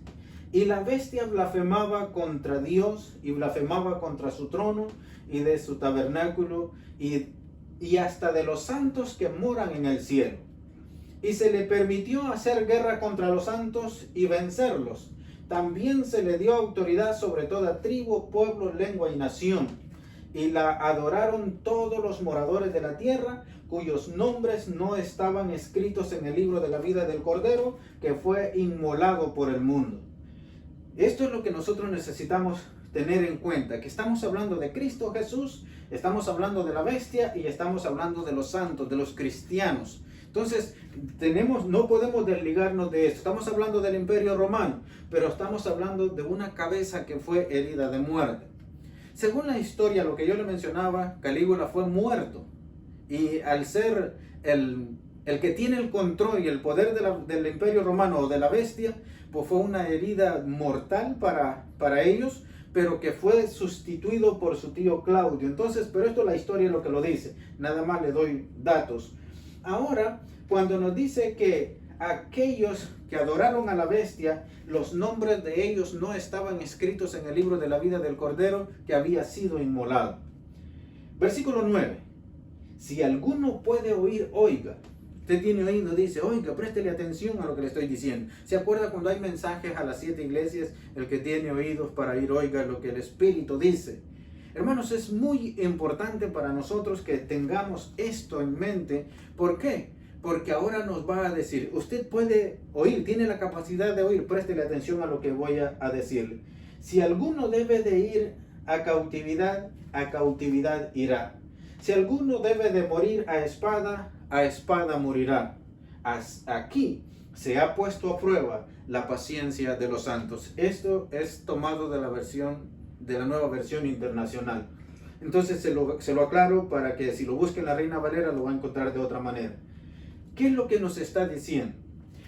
Y la bestia blasfemaba contra Dios y blasfemaba contra su trono y de su tabernáculo y hasta de los santos que moran en el cielo. Y se le permitió hacer guerra contra los santos y vencerlos. También se le dio autoridad sobre toda tribu, pueblo, lengua y nación. Y la adoraron todos los moradores de la tierra, cuyos nombres no estaban escritos en el libro de la vida del Cordero, que fue inmolado por el mundo. Esto es lo que nosotros necesitamos tener en cuenta, que estamos hablando de Cristo Jesús, estamos hablando de la bestia y estamos hablando de los santos, de los cristianos. Entonces, no podemos desligarnos de esto. Estamos hablando del Imperio Romano, pero estamos hablando de una cabeza que fue herida de muerte. Según la historia, lo que yo le mencionaba, Calígula fue muerto. Y al ser el que tiene el control y el poder del Imperio Romano o de la bestia, pues fue una herida mortal para ellos, pero que fue sustituido por su tío Claudio. Entonces, pero esto la historia es lo que lo dice. Nada más le doy datos. Ahora, cuando nos dice que aquellos que adoraron a la bestia, los nombres de ellos no estaban escritos en el libro de la vida del Cordero que había sido inmolado. Versículo 9. Si alguno puede oír, oiga. Usted tiene oído, dice, oiga, préstele atención a lo que le estoy diciendo. ¿Se acuerda cuando hay mensajes a las 7 iglesias? El que tiene oídos para oír, oiga lo que el Espíritu dice. Hermanos, es muy importante para nosotros que tengamos esto en mente. ¿Por qué? Porque ahora nos va a decir, usted puede oír, tiene la capacidad de oír, préstele atención a lo que voy a decirle. Si alguno debe de ir a cautividad irá. Si alguno debe de morir a espada morirá. Aquí se ha puesto a prueba la paciencia de los santos. Esto es tomado de la nueva versión internacional. Entonces se lo aclaro para que si lo busca en la Reina Valera lo va a encontrar de otra manera. ¿Qué es lo que nos está diciendo?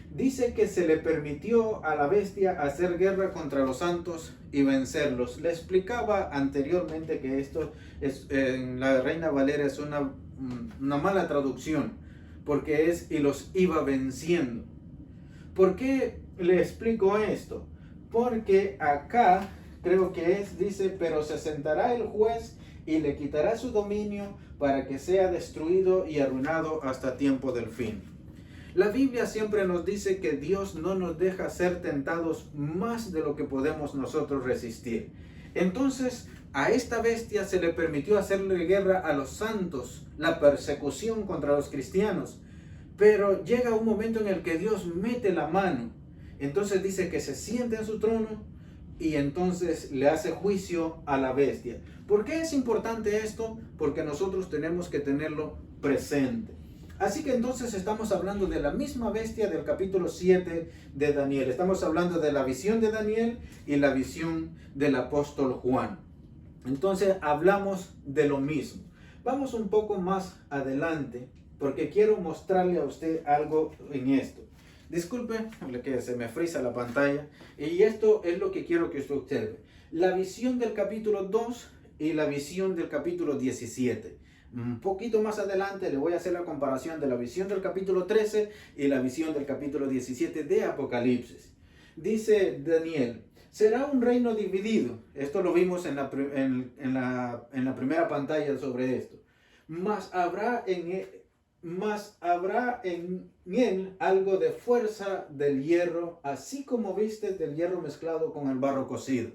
Dice que se le permitió a la bestia hacer guerra contra los santos y vencerlos. Le explicaba anteriormente que esto en la Reina Valera es una mala traducción, porque y los iba venciendo. ¿Por qué le explico esto? Porque acá creo que dice, pero se sentará el juez y le quitará su dominio para que sea destruido y arruinado hasta tiempo del fin. La Biblia siempre nos dice que Dios no nos deja ser tentados más de lo que podemos nosotros resistir. Entonces, a esta bestia se le permitió hacerle guerra a los santos, la persecución contra los cristianos. Pero llega un momento en el que Dios mete la mano. Entonces dice que se sienta en su trono y entonces le hace juicio a la bestia. ¿Por qué es importante esto? Porque nosotros tenemos que tenerlo presente. Así que entonces estamos hablando de la misma bestia del capítulo 7 de Daniel. Estamos hablando de la visión de Daniel y la visión del apóstol Juan. Entonces hablamos de lo mismo. Vamos un poco más adelante porque quiero mostrarle a usted algo en esto. Disculpe que se me frisa la pantalla. Y esto es lo que quiero que usted observe. La visión del capítulo 2 y la visión del capítulo 17. Un poquito más adelante le voy a hacer la comparación de la visión del capítulo 13 y la visión del capítulo 17 de Apocalipsis. Dice Daniel, será un reino dividido. Esto lo vimos en la primera pantalla sobre esto. Mas habrá en él algo de fuerza del hierro, así como viste del hierro mezclado con el barro cocido.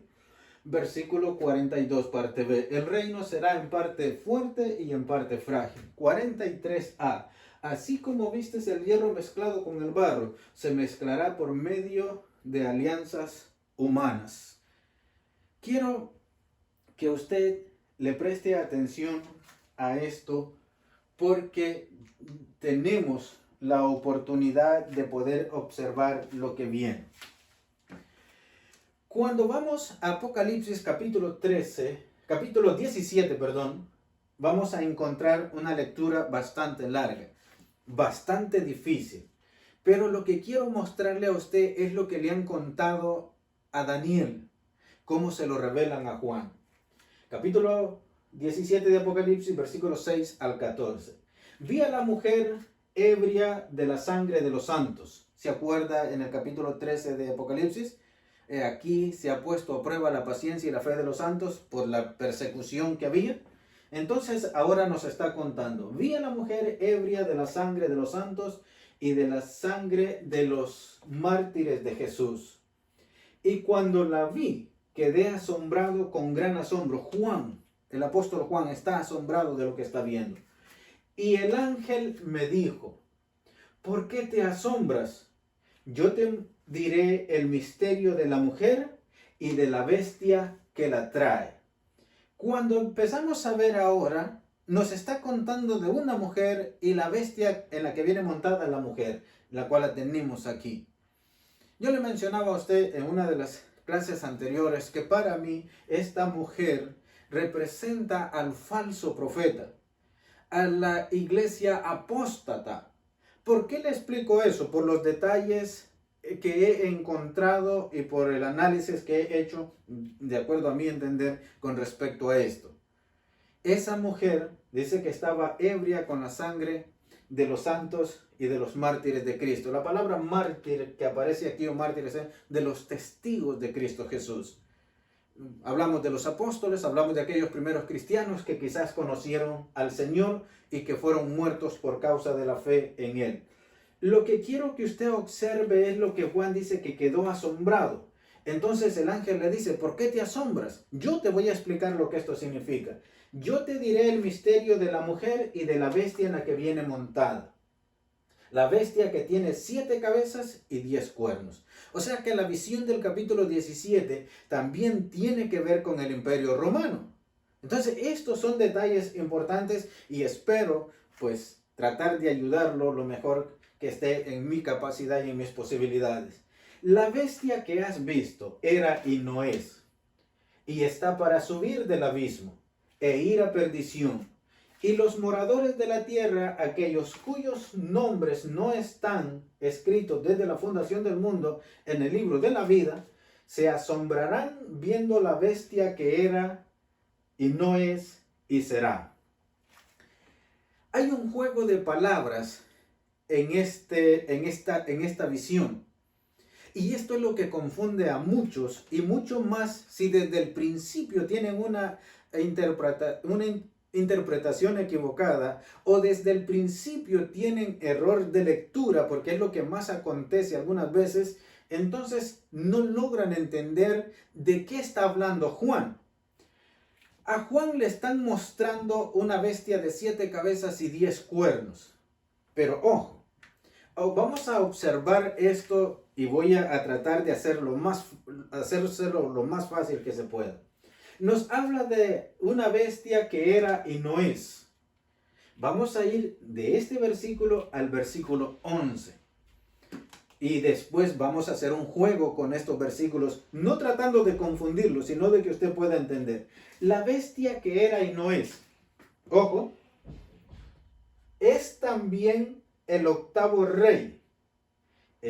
Versículo 42, parte B. El reino será en parte fuerte y en parte frágil. 43a. Así como vistes el hierro mezclado con el barro, se mezclará por medio de alianzas humanas. Quiero que usted le preste atención a esto porque tenemos la oportunidad de poder observar lo que viene. Cuando vamos a Apocalipsis capítulo 17, vamos a encontrar una lectura bastante larga, bastante difícil. Pero lo que quiero mostrarle a usted es lo que le han contado a Daniel, cómo se lo revelan a Juan. Capítulo 17 de Apocalipsis, versículos 6 al 14. Vi a la mujer ebria de la sangre de los santos. ¿Se acuerda en el capítulo 13 de Apocalipsis? Aquí se ha puesto a prueba la paciencia y la fe de los santos por la persecución que había. Entonces ahora nos está contando. Vi a la mujer ebria de la sangre de los santos y de la sangre de los mártires de Jesús. Y cuando la vi, quedé asombrado con gran asombro. Juan, el apóstol Juan, está asombrado de lo que está viendo. Y el ángel me dijo, ¿por qué te asombras? Yo te diré el misterio de la mujer y de la bestia que la trae. Cuando empezamos a ver ahora, nos está contando de una mujer y la bestia en la que viene montada la mujer, la cual la tenemos aquí. Yo le mencionaba a usted en una de las clases anteriores que para mí esta mujer representa al falso profeta, a la iglesia apóstata. ¿Por qué le explico eso? Por los detalles que he encontrado y por el análisis que he hecho, de acuerdo a mi entender, con respecto a esto. Esa mujer dice que estaba ebria con la sangre de los santos y de los mártires de Cristo. La palabra mártir que aparece aquí, o mártires, es de los testigos de Cristo Jesús. Hablamos de los apóstoles, hablamos de aquellos primeros cristianos que quizás conocieron al Señor y que fueron muertos por causa de la fe en Él. Lo que quiero que usted observe es lo que Juan dice, que quedó asombrado. Entonces el ángel le dice, ¿por qué te asombras? Yo te voy a explicar lo que esto significa. Yo te diré el misterio de la mujer y de la bestia en la que viene montada. La bestia que tiene 7 cabezas y 10 cuernos. O sea que la visión del capítulo 17 también tiene que ver con el Imperio Romano. Entonces estos son detalles importantes y espero pues tratar de ayudarlo lo mejor que esté en mi capacidad y en mis posibilidades. La bestia que has visto era y no es, y está para subir del abismo e ir a perdición. Y los moradores de la tierra, aquellos cuyos nombres no están escritos desde la fundación del mundo en el libro de la vida, se asombrarán viendo la bestia que era y no es y será. Hay un juego de palabras en esta visión. Y esto es lo que confunde a muchos, y mucho más si desde el principio tienen una interpretación equivocada, o desde el principio tienen error de lectura, porque es lo que más acontece algunas veces. Entonces no logran entender de qué está hablando Juan. A Juan le están mostrando una bestia de 7 cabezas y 10 cuernos. Pero ojo, vamos a observar esto y voy a tratar de hacerlo lo más fácil que se pueda. Nos habla de una bestia que era y no es. Vamos a ir de este versículo al versículo 11. Y después vamos a hacer un juego con estos versículos, no tratando de confundirlos, sino de que usted pueda entender. La bestia que era y no es. Ojo, es también el octavo rey y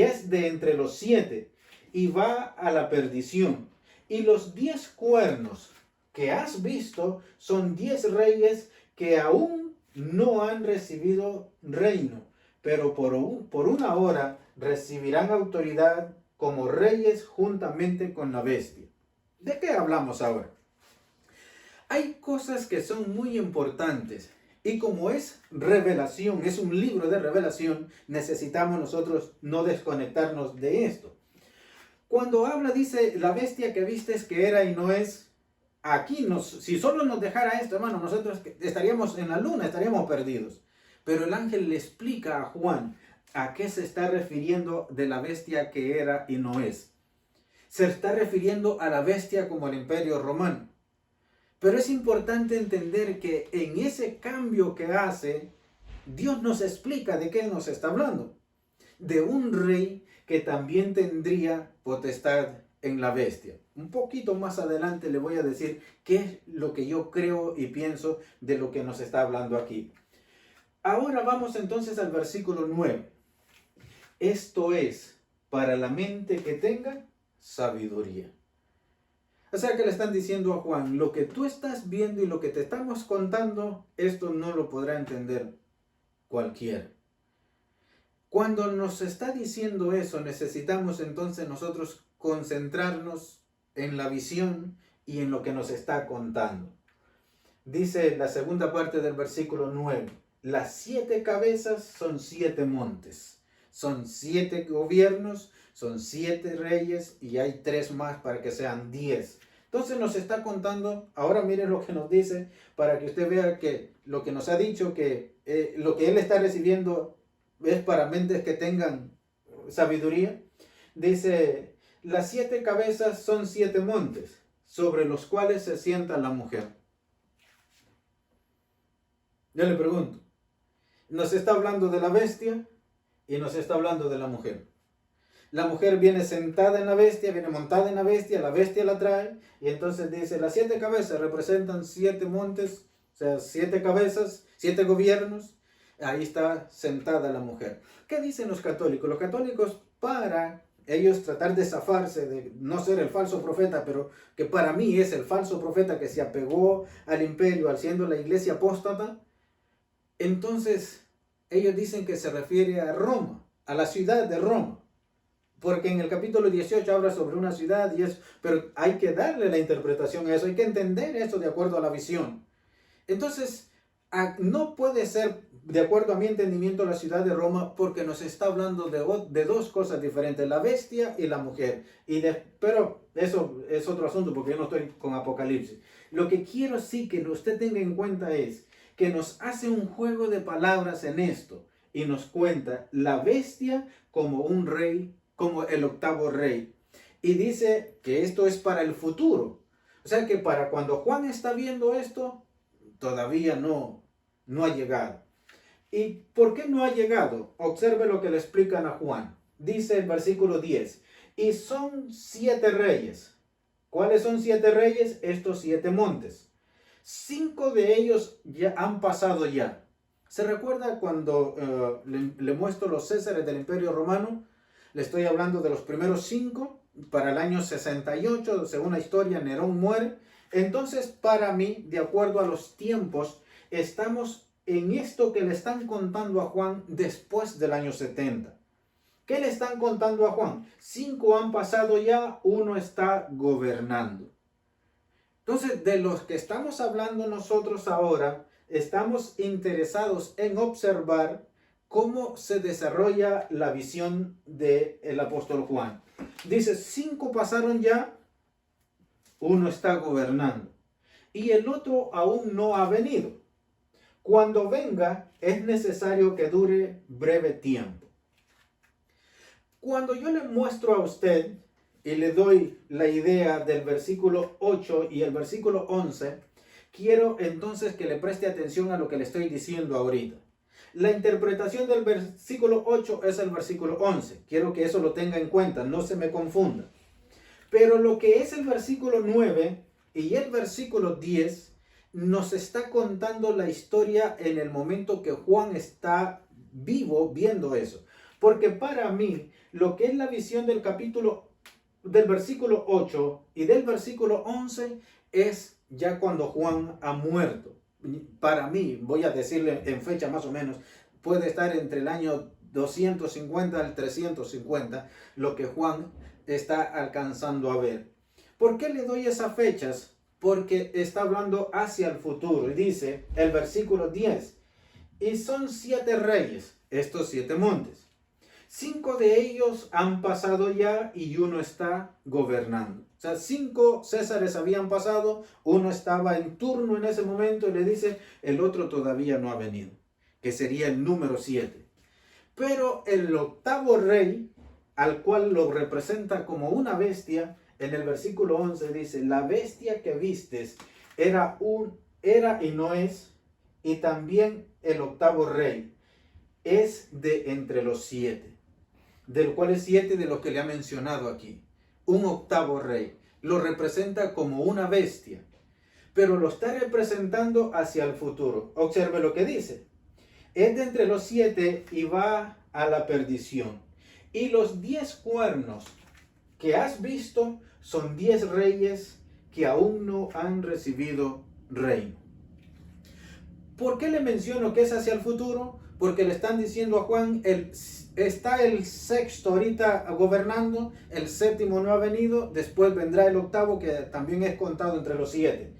es de entre los 7 y va a la perdición. Y los 10 cuernos que has visto son 10 reyes que aún no han recibido reino, pero por una hora recibirán autoridad como reyes juntamente con la bestia. ¿De qué hablamos ahora? Hay cosas que son muy importantes y como es revelación, es un libro de revelación, necesitamos nosotros no desconectarnos de esto. Cuando habla, dice, la bestia que vistes que era y no es, aquí si solo nos dejara esto, hermano, nosotros estaríamos en la luna, estaríamos perdidos. Pero el ángel le explica a Juan a qué se está refiriendo de la bestia que era y no es. Se está refiriendo a la bestia como el Imperio Romano. Pero es importante entender que en ese cambio que hace, Dios nos explica de qué nos está hablando. De un rey que también tendría potestad en la bestia. Un poquito más adelante le voy a decir qué es lo que yo creo y pienso de lo que nos está hablando aquí. Ahora vamos entonces al versículo 9. Esto es para la mente que tenga sabiduría. O sea que le están diciendo a Juan, lo que tú estás viendo y lo que te estamos contando, esto no lo podrá entender cualquiera. Cuando nos está diciendo eso, necesitamos entonces nosotros concentrarnos en la visión y en lo que nos está contando. Dice la segunda parte del versículo 9, las 7 cabezas son 7 montes. son 7 gobiernos, son 7 reyes y hay 3 más para que sean 10. Entonces nos está contando, ahora miren lo que nos dice, para que usted vea que lo que nos ha dicho, que lo que él está recibiendo es para mentes que tengan sabiduría. Dice, las 7 cabezas son 7 montes, sobre los cuales se sienta la mujer. Yo le pregunto, nos está hablando de la bestia y nos está hablando de la mujer. La mujer viene sentada en la bestia, viene montada en la bestia la trae, y entonces dice, las 7 cabezas representan 7 montes, o sea, 7 cabezas, 7 gobiernos, ahí está sentada la mujer. ¿Qué dicen los católicos? Los católicos, para ellos tratar de zafarse, de no ser el falso profeta, pero que para mí es el falso profeta que se apegó al imperio, siendo la iglesia apóstata, entonces ellos dicen que se refiere a Roma, a la ciudad de Roma. Porque en el capítulo 18 habla sobre una ciudad y es, pero hay que darle la interpretación a eso, hay que entender eso de acuerdo a la visión. Entonces, no puede ser, de acuerdo a mi entendimiento, la ciudad de Roma, porque nos está hablando de 2 cosas diferentes, la bestia y la mujer. Pero eso es otro asunto, porque yo no estoy con Apocalipsis. Lo que quiero sí que usted tenga en cuenta es que nos hace un juego de palabras en esto y nos cuenta la bestia como un rey, como el 8º rey. Y dice que esto es para el futuro. O sea que para cuando Juan está viendo esto, todavía no ha llegado. ¿Y por qué no ha llegado? Observe lo que le explican a Juan. Dice el versículo 10. Y son 7 reyes. ¿Cuáles son 7 reyes? Estos 7 montes. 5 de ellos ya han pasado ya. ¿Se recuerda cuando le muestro los Césares del Imperio Romano? Le estoy hablando de los primeros 5, para el año 68, según la historia, Nerón muere. Entonces, para mí, de acuerdo a los tiempos, estamos en esto que le están contando a Juan después del año 70. ¿Qué le están contando a Juan? 5 han pasado ya, 1 está gobernando. Entonces, de los que estamos hablando nosotros ahora, estamos interesados en observar cómo se desarrolla la visión del apóstol Juan. Dice, 5 pasaron ya, 1 está gobernando y el otro aún no ha venido. Cuando venga es necesario que dure breve tiempo. Cuando yo le muestro a usted y le doy la idea del versículo 8 y el versículo 11, quiero entonces que le preste atención a lo que le estoy diciendo ahorita. La interpretación del versículo 8 es el versículo 11. Quiero que eso lo tenga en cuenta, no se me confunda. Pero lo que es el versículo 9 y el versículo 10 nos está contando la historia en el momento que Juan está vivo viendo eso. Porque para mí, lo que es la visión del versículo 8 y del versículo 11 es ya cuando Juan ha muerto. Para mí, voy a decirle en fecha más o menos, puede estar entre el año 250 al 350, lo que Juan está alcanzando a ver. ¿Por qué le doy esas fechas? Porque está hablando hacia el futuro. Y dice el versículo 10, y son 7 reyes, estos 7 montes. 5 de ellos han pasado ya y 1 está gobernando. O sea, 5 Césares habían pasado, 1 estaba en turno en ese momento y le dice, el otro todavía no ha venido, que sería el número 7. Pero el 8º rey, al cual lo representa como una bestia, en el versículo 11 dice, la bestia que vistes era y no es, y también el 8º rey es de entre los 7, del cual es 7 de los que le ha mencionado aquí. Un 8º rey lo representa como una bestia, pero lo está representando hacia el futuro. Observe lo que dice. Es de entre los 7 y va a la perdición. Y los 10 cuernos que has visto son 10 reyes que aún no han recibido reino. ¿Por qué le menciono que es hacia el futuro? Porque le están diciendo a Juan, está el 6º ahorita gobernando, el 7º no ha venido, después vendrá el 8º que también es contado entre los 7.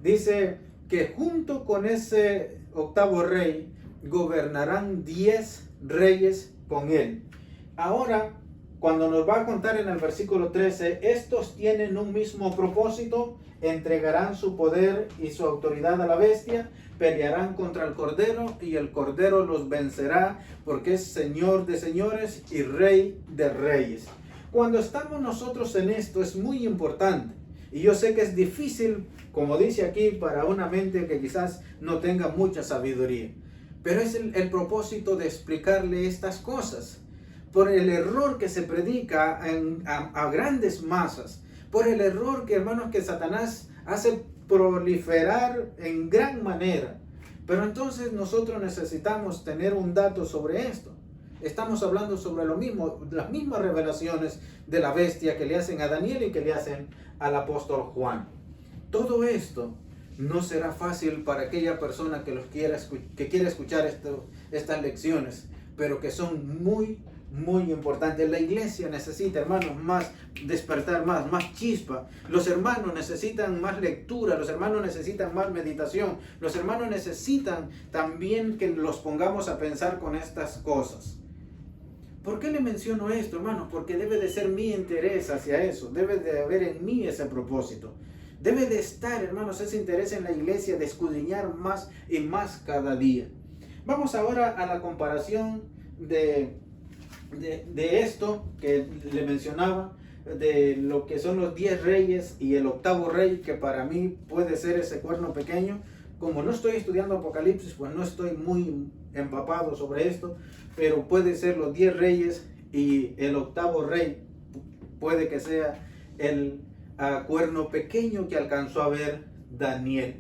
Dice que junto con ese 8º rey gobernarán 10 reyes con él. Ahora, cuando nos va a contar en el versículo 13, estos tienen un mismo propósito, entregarán su poder y su autoridad a la bestia, pelearán contra el Cordero y el Cordero los vencerá, porque es Señor de señores y Rey de reyes. Cuando estamos nosotros en esto es muy importante, y yo sé que es difícil, como dice aquí, para una mente que quizás no tenga mucha sabiduría, pero es el propósito de explicarle estas cosas. Por el error que se predica a grandes masas, por el error que, hermanos, que Satanás hace proliferar en gran manera. Pero entonces nosotros necesitamos tener un dato sobre esto. Estamos hablando sobre lo mismo, las mismas revelaciones de la bestia que le hacen a Daniel y que le hacen al apóstol Juan. Todo esto no será fácil para aquella persona que quiera escuchar estas lecciones, pero que son muy importante. La iglesia necesita, hermanos, más despertar, más chispa. Los hermanos necesitan más lectura, los hermanos necesitan más meditación, los hermanos necesitan también que los pongamos a pensar con estas cosas. ¿Por qué le menciono esto, hermanos? Porque debe de ser mi interés hacia eso, debe de haber en mí ese propósito. Debe de estar, hermanos, ese interés en la iglesia de escudriñar más y más cada día. Vamos ahora a la comparación de esto que le mencionaba, de lo que son los 10 reyes y el octavo rey, que para mí puede ser ese cuerno pequeño. Como no estoy estudiando Apocalipsis, pues no estoy muy empapado sobre esto, pero puede ser los 10 reyes y el octavo rey puede que sea el cuerno pequeño que alcanzó a ver Daniel.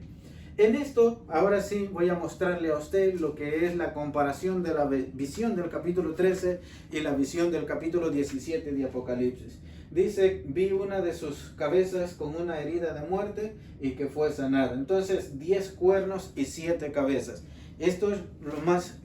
En esto, ahora sí, voy a mostrarle a usted lo que es la comparación de la visión del capítulo 13 y la visión del capítulo 17 de Apocalipsis. Dice, vi una de sus cabezas con una herida de muerte y que fue sanada. Entonces, 10 cuernos y 7 cabezas. Esto es lo más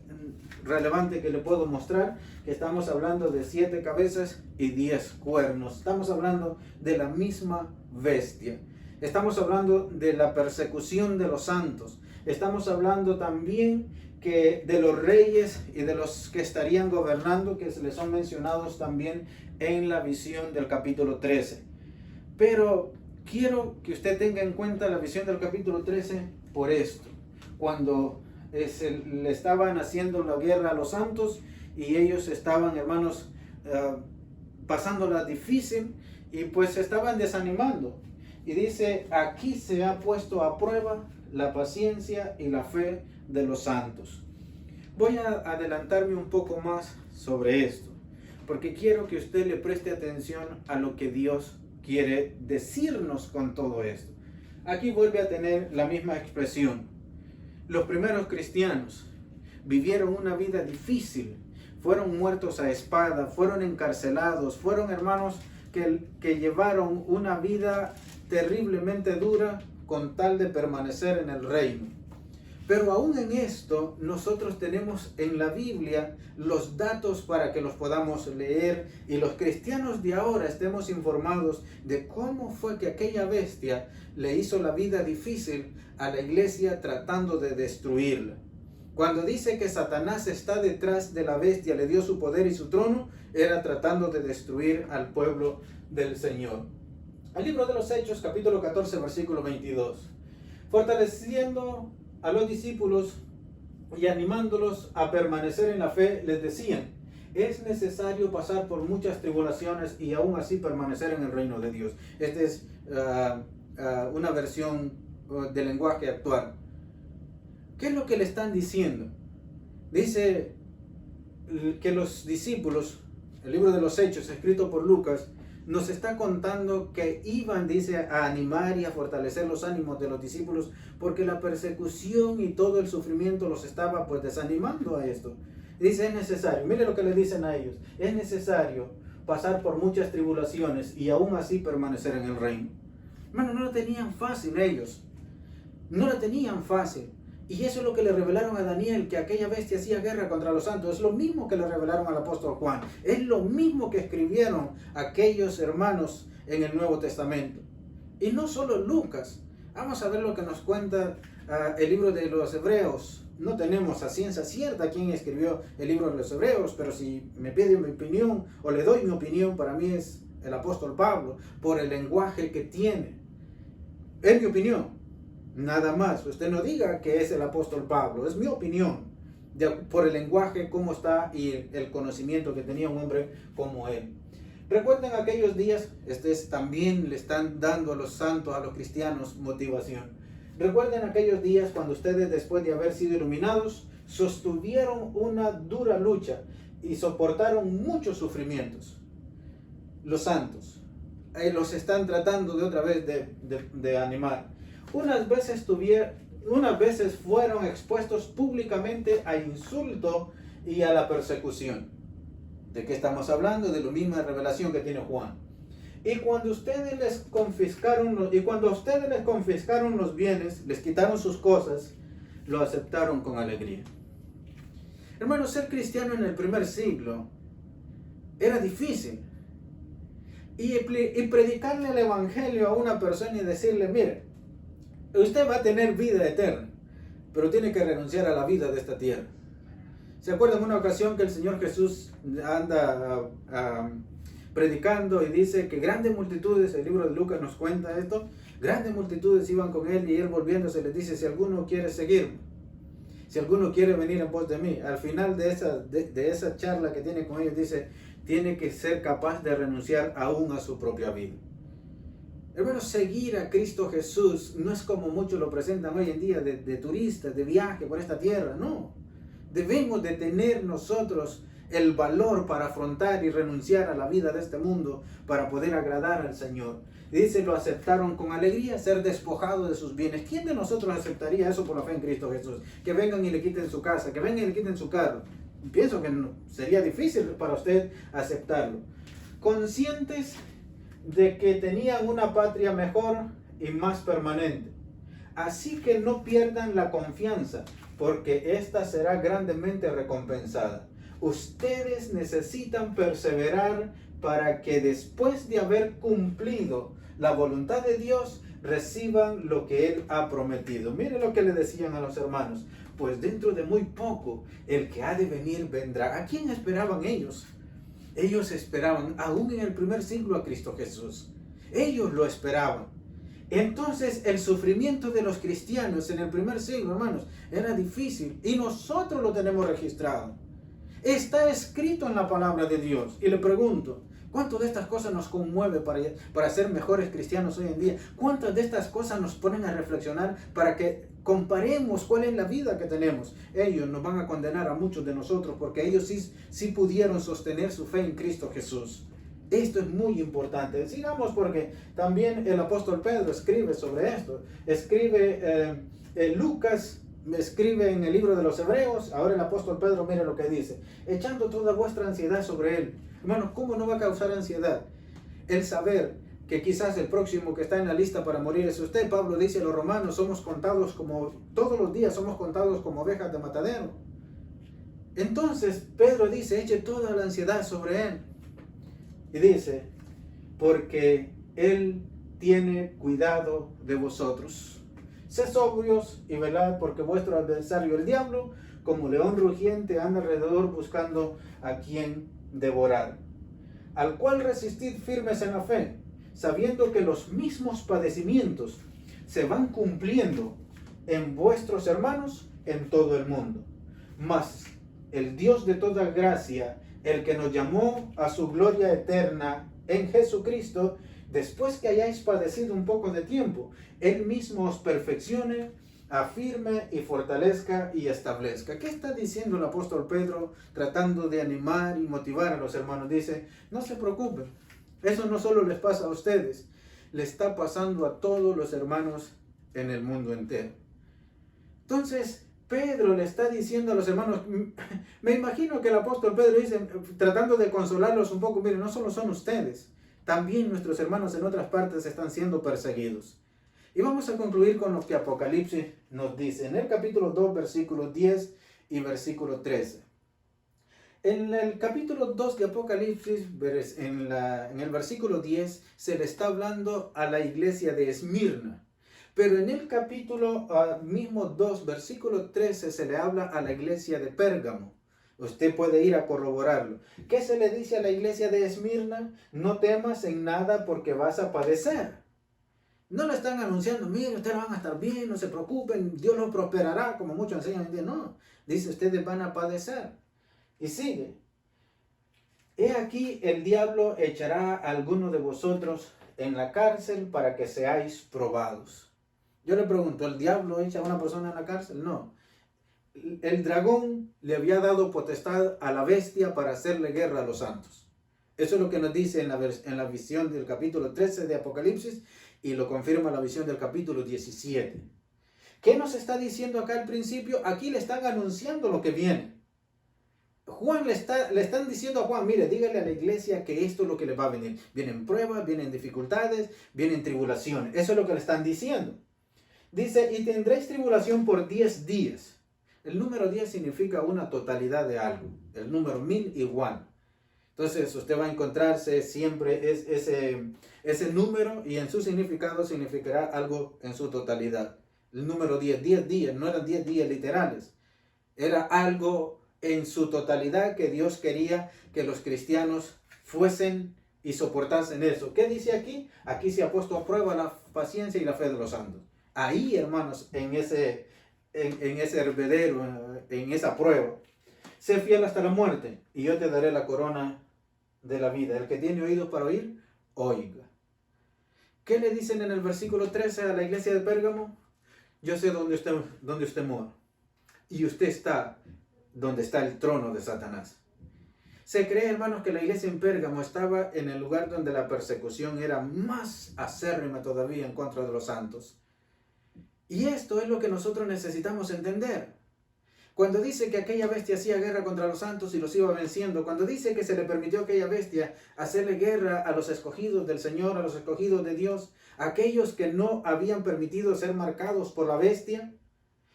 relevante que le puedo mostrar, que estamos hablando de 7 cabezas y 10 cuernos. Estamos hablando de la misma bestia. Estamos hablando de la persecución de los santos. Estamos hablando también que de los reyes y de los que estarían gobernando, que se les son mencionados también en la visión del capítulo 13. Pero quiero que usted tenga en cuenta la visión del capítulo 13 por esto. Cuando le estaban haciendo la guerra a los santos y ellos estaban, hermanos, pasándola difícil y pues se estaban desanimando. Y dice, aquí se ha puesto a prueba la paciencia y la fe de los santos. Voy a adelantarme un poco más sobre esto, porque quiero que usted le preste atención a lo que Dios quiere decirnos con todo esto. Aquí vuelve a tener la misma expresión. Los primeros cristianos vivieron una vida difícil, fueron muertos a espada, fueron encarcelados, fueron hermanos que llevaron una vida terriblemente dura con tal de permanecer en el reino. Pero aún en esto nosotros tenemos en la Biblia los datos para que los podamos leer y los cristianos de ahora estemos informados de cómo fue que aquella bestia le hizo la vida difícil a la iglesia tratando de destruirla. Cuando dice que Satanás está detrás de la bestia, le dio su poder y su trono, era tratando de destruir al pueblo del Señor. El libro de los Hechos, capítulo 14, versículo 22. Fortaleciendo a los discípulos y animándolos a permanecer en la fe, les decían, es necesario pasar por muchas tribulaciones y aún así permanecer en el reino de Dios. Esta es una versión de lenguaje actual. ¿Qué es lo que le están diciendo? Dice que los discípulos, el libro de los Hechos, escrito por Lucas, nos está contando que iban, dice, a animar y a fortalecer los ánimos de los discípulos porque la persecución y todo el sufrimiento los estaba pues desanimando a esto. Dice, es necesario, mire lo que le dicen a ellos, es necesario pasar por muchas tribulaciones y aún así permanecer en el reino. Hermano, no lo tenían fácil ellos, no lo tenían fácil. Y eso es lo que le revelaron a Daniel, que aquella bestia hacía guerra contra los santos. Es lo mismo que le revelaron al apóstol Juan. Es lo mismo que escribieron aquellos hermanos en el Nuevo Testamento. Y no solo Lucas. Vamos a ver lo que nos cuenta el libro de los Hebreos. No tenemos a ciencia cierta quién escribió el libro de los Hebreos, pero si me pide mi opinión o le doy mi opinión, para mí es el apóstol Pablo, por el lenguaje que tiene. Es mi opinión, nada más. Usted no diga que es el apóstol Pablo, es mi opinión, por el lenguaje, cómo está y el conocimiento que tenía un hombre como él. Recuerden aquellos días, también le están dando a los santos, a los cristianos, motivación. Recuerden aquellos días cuando ustedes, después de haber sido iluminados, sostuvieron una dura lucha y soportaron muchos sufrimientos. Los santos los están tratando de otra vez de animar. Unas veces fueron expuestos públicamente a insulto y a la persecución. ¿De qué estamos hablando? De la misma revelación que tiene Juan. Y cuando ustedes les confiscaron los bienes, les quitaron sus cosas, lo aceptaron con alegría. Hermanos, ser cristiano en el primer siglo era difícil. Y predicarle el evangelio a una persona y decirle, mire, usted va a tener vida eterna, pero tiene que renunciar a la vida de esta tierra. ¿Se acuerdan una ocasión que el Señor Jesús anda predicando y dice que grandes multitudes, el libro de Lucas nos cuenta esto, grandes multitudes iban con él y él volviéndose les dice, si alguno quiere seguirme, si alguno quiere venir en pos de mí? Al final de esa charla que tiene con ellos dice, tiene que ser capaz de renunciar aún a su propia vida. Hermanos, seguir a Cristo Jesús no es como muchos lo presentan hoy en día, de turistas, de viaje por esta tierra, no. Debemos de tener nosotros el valor para afrontar y renunciar a la vida de este mundo para poder agradar al Señor. Y dice, lo aceptaron con alegría, ser despojados de sus bienes. ¿Quién de nosotros aceptaría eso por la fe en Cristo Jesús? Que vengan y le quiten su casa, que vengan y le quiten su carro. Pienso que sería difícil para usted aceptarlo. Conscientes de que tenían una patria mejor y más permanente. Así que no pierdan la confianza, porque ésta será grandemente recompensada. Ustedes necesitan perseverar para que después de haber cumplido la voluntad de Dios, reciban lo que Él ha prometido. Mire lo que le decían a los hermanos. Pues dentro de muy poco, el que ha de venir vendrá. ¿A quién esperaban ellos? Ellos esperaban, aún en el primer siglo, a Cristo Jesús. Ellos lo esperaban. Entonces el sufrimiento de los cristianos en el primer siglo, hermanos, era difícil y nosotros lo tenemos registrado. Está escrito en la palabra de Dios. Y le pregunto, ¿cuántas de estas cosas nos conmueve para ser mejores cristianos hoy en día? ¿Cuántas de estas cosas nos ponen a reflexionar para que comparemos cuál es la vida que tenemos? Ellos nos van a condenar a muchos de nosotros porque ellos sí pudieron sostener su fe en Cristo Jesús. Esto es muy importante. Sigamos porque también el apóstol Pedro escribe sobre esto. Escribe Lucas, escribe en el libro de los Hebreos. Ahora el apóstol Pedro, mire lo que dice. Echando toda vuestra ansiedad sobre él. Hermanos, ¿cómo no va a causar ansiedad? El saber que quizás el próximo que está en la lista para morir es usted. Pablo dice a los romanos, somos contados como, todos los días somos contados como ovejas de matadero. Entonces Pedro dice, eche toda la ansiedad sobre él. Y dice, porque Él tiene cuidado de vosotros. Sed sobrios y velad, porque vuestro adversario el diablo, como león rugiente, anda alrededor buscando a quien devorar. Al cual resistid firmes en la fe, sabiendo que los mismos padecimientos se van cumpliendo en vuestros hermanos en todo el mundo. Mas el Dios de toda gracia, el que nos llamó a su gloria eterna en Jesucristo, después que hayáis padecido un poco de tiempo, Él mismo os perfeccione, afirme y fortalezca y establezca. ¿Qué está diciendo el apóstol Pedro tratando de animar y motivar a los hermanos? Dice, no se preocupen, eso no solo les pasa a ustedes, le está pasando a todos los hermanos en el mundo entero. Entonces, Pedro le está diciendo a los hermanos, me imagino que el apóstol Pedro dice, tratando de consolarlos un poco, miren, no solo son ustedes, también nuestros hermanos en otras partes están siendo perseguidos. Y vamos a concluir con lo que Apocalipsis nos dice, en el capítulo 2, versículo 10 y versículo 13. En el capítulo 2 de Apocalipsis, en el versículo 10, se le está hablando a la iglesia de Esmirna. Pero en el capítulo mismo 2, versículo 13, se le habla a la iglesia de Pérgamo. Usted puede ir a corroborarlo. ¿Qué se le dice a la iglesia de Esmirna? No temas en nada porque vas a padecer. No le están anunciando, miren, ustedes van a estar bien, no se preocupen, Dios los prosperará, como muchos enseñan hoy en día. No, dice, ustedes van a padecer. Y sigue. He aquí el diablo echará a alguno de vosotros en la cárcel para que seáis probados. Yo le pregunto, ¿el diablo echa a una persona en la cárcel? No. El dragón le había dado potestad a la bestia para hacerle guerra a los santos. Eso es lo que nos dice en la visión del capítulo 13 de Apocalipsis, y lo confirma la visión del capítulo 17. ¿Qué nos está diciendo acá al principio? Aquí le están anunciando lo que viene. Juan le están diciendo a Juan, mire, dígale a la iglesia que esto es lo que le va a venir. Vienen pruebas, vienen dificultades, vienen tribulaciones. Eso es lo que le están diciendo. Dice, y tendréis tribulación por 10 días. El número 10 significa una totalidad de algo. El número 1000 igual. Entonces usted va a encontrarse siempre ese número, y en su significado significará algo en su totalidad. El número 10 días, no eran 10 días literales. Era algo en su totalidad que Dios quería que los cristianos fuesen y soportasen eso. ¿Qué dice aquí? Aquí se ha puesto a prueba la paciencia y la fe de los santos. Ahí, hermanos, en ese hervedero, en esa prueba, sé fiel hasta la muerte y yo te daré la corona de la vida. El que tiene oídos para oír, oiga. ¿Qué le dicen en el versículo 13 a la iglesia de Pérgamo? Yo sé dónde usted mora, y usted está donde está el trono de Satanás. Se cree, hermanos, que la iglesia en Pérgamo estaba en el lugar donde la persecución era más acérrima todavía en contra de los santos. Y esto es lo que nosotros necesitamos entender. Cuando dice que aquella bestia hacía guerra contra los santos y los iba venciendo, cuando dice que se le permitió a aquella bestia hacerle guerra a los escogidos del Señor, a los escogidos de Dios, aquellos que no habían permitido ser marcados por la bestia,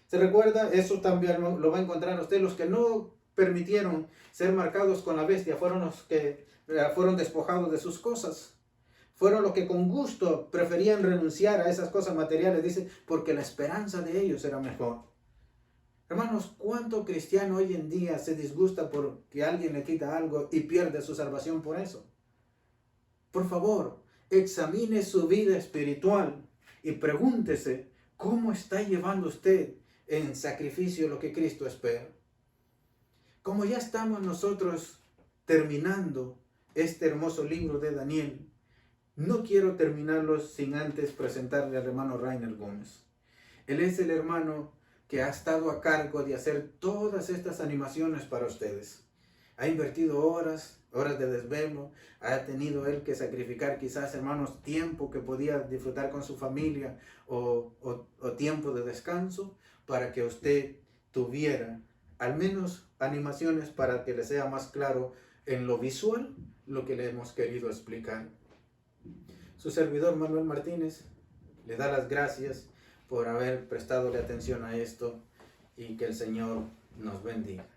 ¿se recuerda? Eso también lo va a encontrar usted. Los que no permitieron ser marcados con la bestia fueron los que fueron despojados de sus cosas. Fueron los que con gusto preferían renunciar a esas cosas materiales, dice, porque la esperanza de ellos era mejor. Hermanos, ¿cuánto cristiano hoy en día se disgusta porque alguien le quita algo y pierde su salvación por eso? Por favor, examine su vida espiritual y pregúntese, ¿cómo está llevando usted en sacrificio lo que Cristo espera? Como ya estamos nosotros terminando este hermoso libro de Daniel, no quiero terminarlo sin antes presentarle al hermano Rainer Gómez. Él es el hermano que ha estado a cargo de hacer todas estas animaciones para ustedes. Ha invertido horas de desvelo, ha tenido él que sacrificar quizás, hermanos, tiempo que podía disfrutar con su familia o tiempo de descanso para que usted tuviera al menos animaciones para que le sea más claro en lo visual lo que le hemos querido explicar. Su servidor Manuel Martínez le da las gracias por haber prestado atención a esto, y que el Señor nos bendiga.